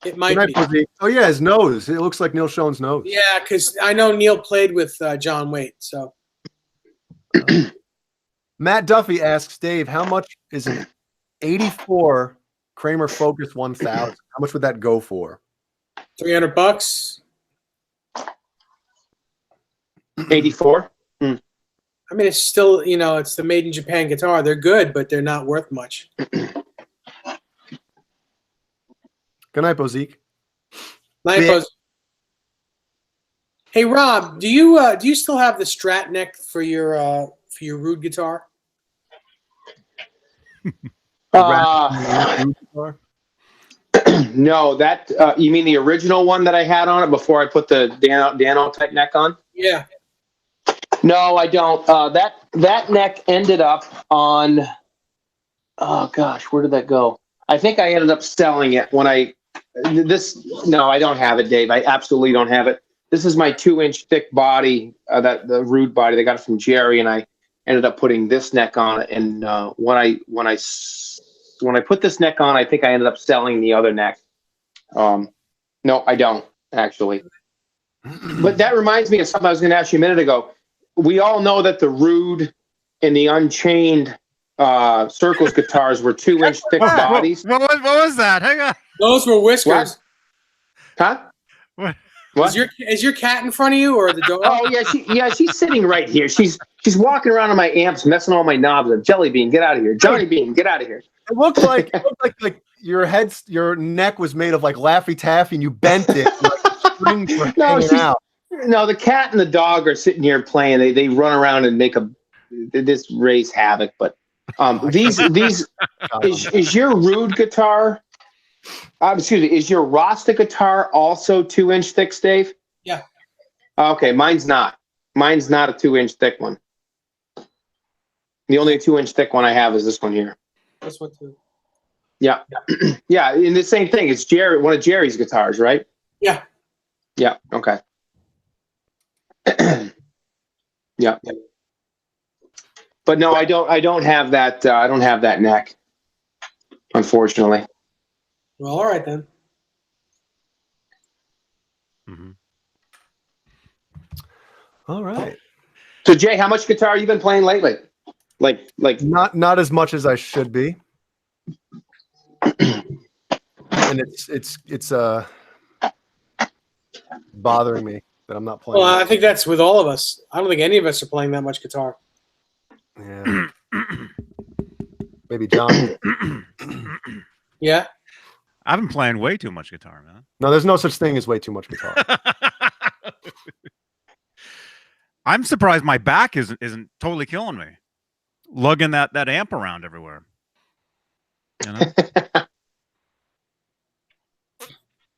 It might be. Oh yeah, his nose. It looks like Neil Schoen's nose. Yeah, because I know Neil played with John Waite. So. Matt Duffy asks Dave, how much is an 84 Kramer Focus 1000? How much would that go for? $300. 84. I mean, it's still, it's the made in Japan guitar. They're good, but they're not worth much. Good night, Bozique. Night, Bozique. Hey, Rob, do you still have the Strat neck for your Rude guitar? No, that you mean the original one that I had on it before I put the Dano type neck on? Yeah. No, I don't. That neck ended up on. Oh gosh, where did that go? I think I ended up selling it when I. No, I don't have it, Dave. I absolutely don't have it. This is my 2-inch thick body, the Rude body. They got it from Jerry, and I ended up putting this neck on it. And when I put this neck on, I think I ended up selling the other neck. No, I don't actually. But that reminds me of something I was going to ask you a minute ago. We all know that the Rude and the Unchained Circles guitars were 2-inch thick bodies. What was that? Hang on. Those were whiskers. What? Huh? What? Is your cat in front of you or the dog? Oh yeah, she's sitting right here. She's walking around on my amps, messing all my knobs up. Jelly Bean, get out of here. Johnny Bean, get out of here. It looked like your neck was made of like Laffy Taffy, and you bent it. Like strings were hanging out. No, the cat and the dog are sitting here playing. They run around and this raise havoc. But these is your Rude guitar? Excuse me, is your Rasta guitar also 2-inch thick, Dave? Yeah. Okay, mine's not. Mine's not a 2-inch thick one. The only 2-inch thick one I have is this one here. This one too. Yeah. Yeah, and the same thing. It's one of Jerry's guitars, right? Yeah. Yeah, okay. Yeah. But no, I don't have that I don't have that neck, unfortunately. Well, all right then. Mm-hmm. All right. So Jay, how much guitar have you been playing lately? Like not as much as I should be. And it's bothering me that I'm not playing. Well, I think that's with all of us. I don't think any of us are playing that much guitar. Yeah. Maybe John. Yeah. I've been playing way too much guitar, man. No, there's no such thing as way too much guitar. I'm surprised my back isn't totally killing me. Lugging that amp around everywhere. You know?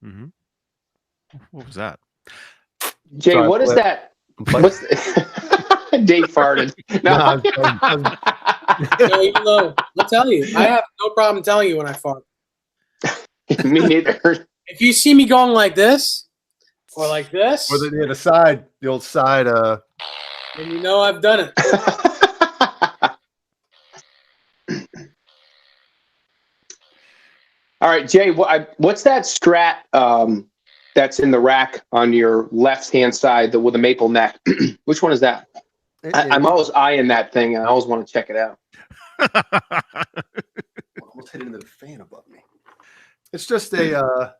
Mm-hmm. What was that? Jay, Sorry, what is that? What's Dave farted. No. No, even though, I'll tell you, I have no problem telling you when I fart. Me neither. If you see me going like this or like this, Or the side, the old side. then you know I've done it. All right, Jay, what's that Strat that's in the rack on your left-hand side with a maple neck? Which one is that? I'm always eyeing that thing, and I always want to check it out. Almost hit into the fan above me. It's just a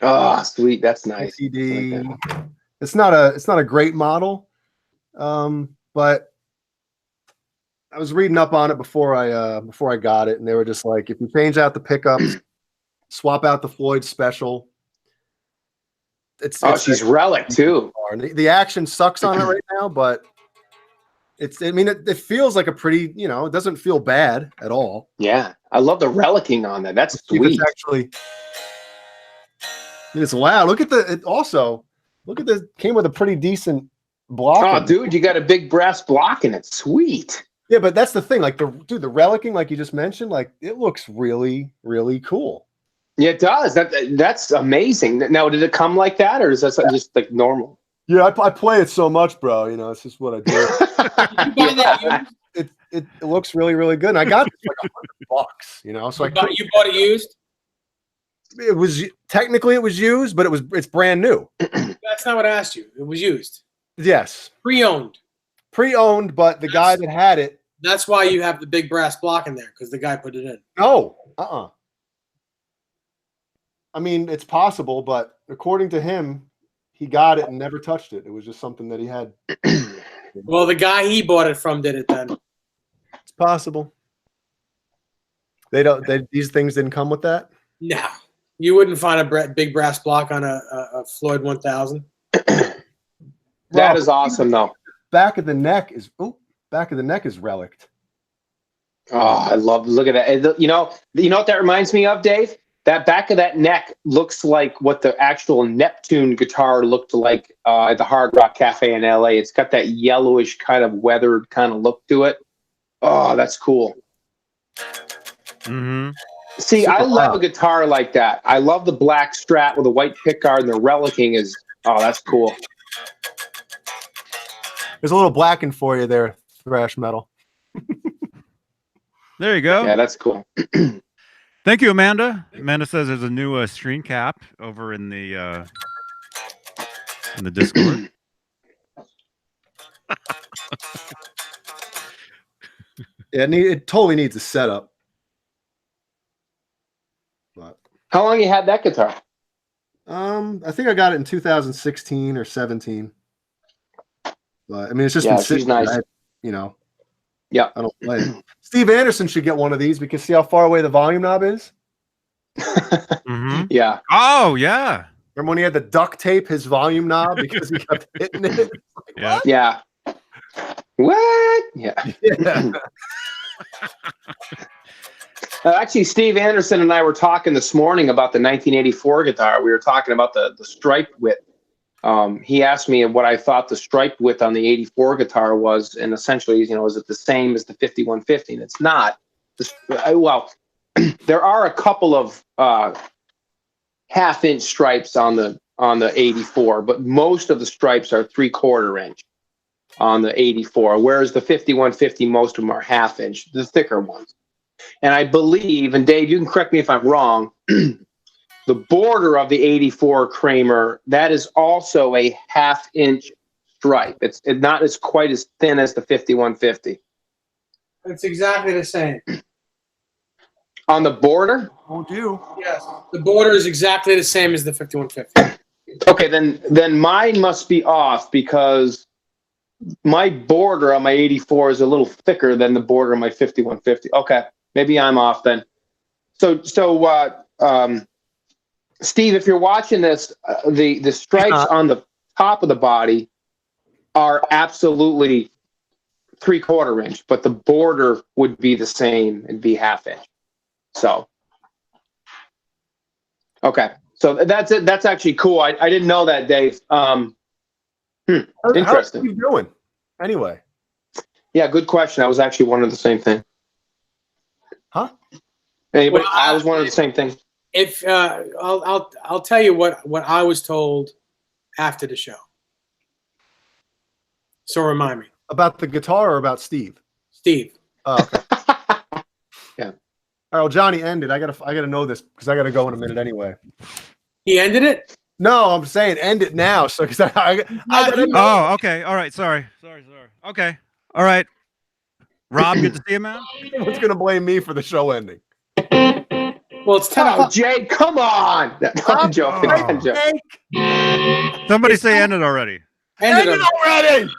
oh, sweet, that's nice. CD. It's not a great model, but I was reading up on it before I got it, and they were just like, if you change out the pickups, swap out the Floyd Special. She's relic too. The action sucks on it right now, but it feels like a pretty, it doesn't feel bad at all. Yeah, I love the relicing on that. That's sweet. It's actually, it's loud. Look at the came with a pretty decent block. Oh, dude, you got a big brass block in it. Sweet. Yeah, but that's the thing. Like the relicing, like you just mentioned, like it looks really, really cool. Yeah, it does. That's amazing. Now, did it come like that, or is that just like normal? Yeah, I play it so much, bro. It's just what I do. It looks really, really good. And I got it for like $100, So You bought it used? It was technically it was used, but it's brand new. That's not what I asked you. It was used. Yes. Pre-owned. Pre-owned, but the guy that had it. That's why you have the big brass block in there, because the guy put it in. No. I mean, it's possible, but according to him, he got it and never touched it. It was just something that he had. Well, the guy he bought it from did it then. It's possible. These things didn't come with that? No. You wouldn't find a big brass block on a Floyd 1000. That is awesome, though. Back of the neck is relicked. Oh, I look at that. You know what that reminds me of, Dave? That back of that neck looks like what the actual Neptune guitar looked like at the Hard Rock Cafe in LA. It's got that yellowish kind of weathered kind of look to it. Oh, that's cool. Mm-hmm. See, I love a guitar like that. I love the black Strat with a white pickguard, and the relicing is, that's cool. There's a little blackened for you there, thrash metal. There you go. Yeah, that's cool. Thank you, Amanda. Amanda says there's a new screen cap over in the Discord. Yeah, it totally needs a setup. But how long you had that guitar? I think I got it in 2016 or 17. But I mean, it's just been she's nice. Yeah, I don't play it. Steve Anderson should get one of these because see how far away the volume knob is? Mm-hmm. Yeah. Oh, yeah. Remember when he had to duct tape his volume knob because he kept hitting it? Like, yeah. Yeah. What? Yeah. Actually, Steve Anderson and I were talking this morning about the 1984 guitar. We were talking about the stripe width. He asked me what I thought the stripe width on the 84 guitar was, and essentially, is it the same as the 5150? And it's not. Well, there are a couple of half-inch stripes on the 84, but most of the stripes are 3/4 inch on the 84, whereas the 5150, most of them are half-inch, the thicker ones. And I believe, and Dave, you can correct me if I'm wrong, the border of the 84 Kramer, that is also a half-inch stripe. It's not as quite as thin as the 5150. It's exactly the same. On the border? Won't you? Yes. The border is exactly the same as the 5150. Okay, then mine must be off because my border on my 84 is a little thicker than the border on my 5150. Okay, maybe I'm off then. So Steve, if you're watching this, the stripes on the top of the body are absolutely 3/4 inch, but the border would be the same and be 1/2 inch. So, okay. So that's it. That's actually cool. I didn't know that, Dave. Interesting. How's you doing? Anyway. Yeah, good question. I was actually wondering the same thing. Huh? Anybody? Well, I was wondering the same thing. If I'll tell you what I was told after the show. So remind me. About the guitar or about Steve? Steve. Oh, okay. Yeah. All right, well, Johnny, end it. I gotta know this because I gotta go in a minute anyway. He ended it? No, I'm saying end it now. So because I gotta know. Oh, okay. All right. Sorry. Okay. All right. Rob, good to see you, man. Someone's gonna blame me for the show ending. Well, it's 10 Oh, o'clock. Jay, come on. I'm joking. I'm joking. Somebody say end it already. Ended End it already.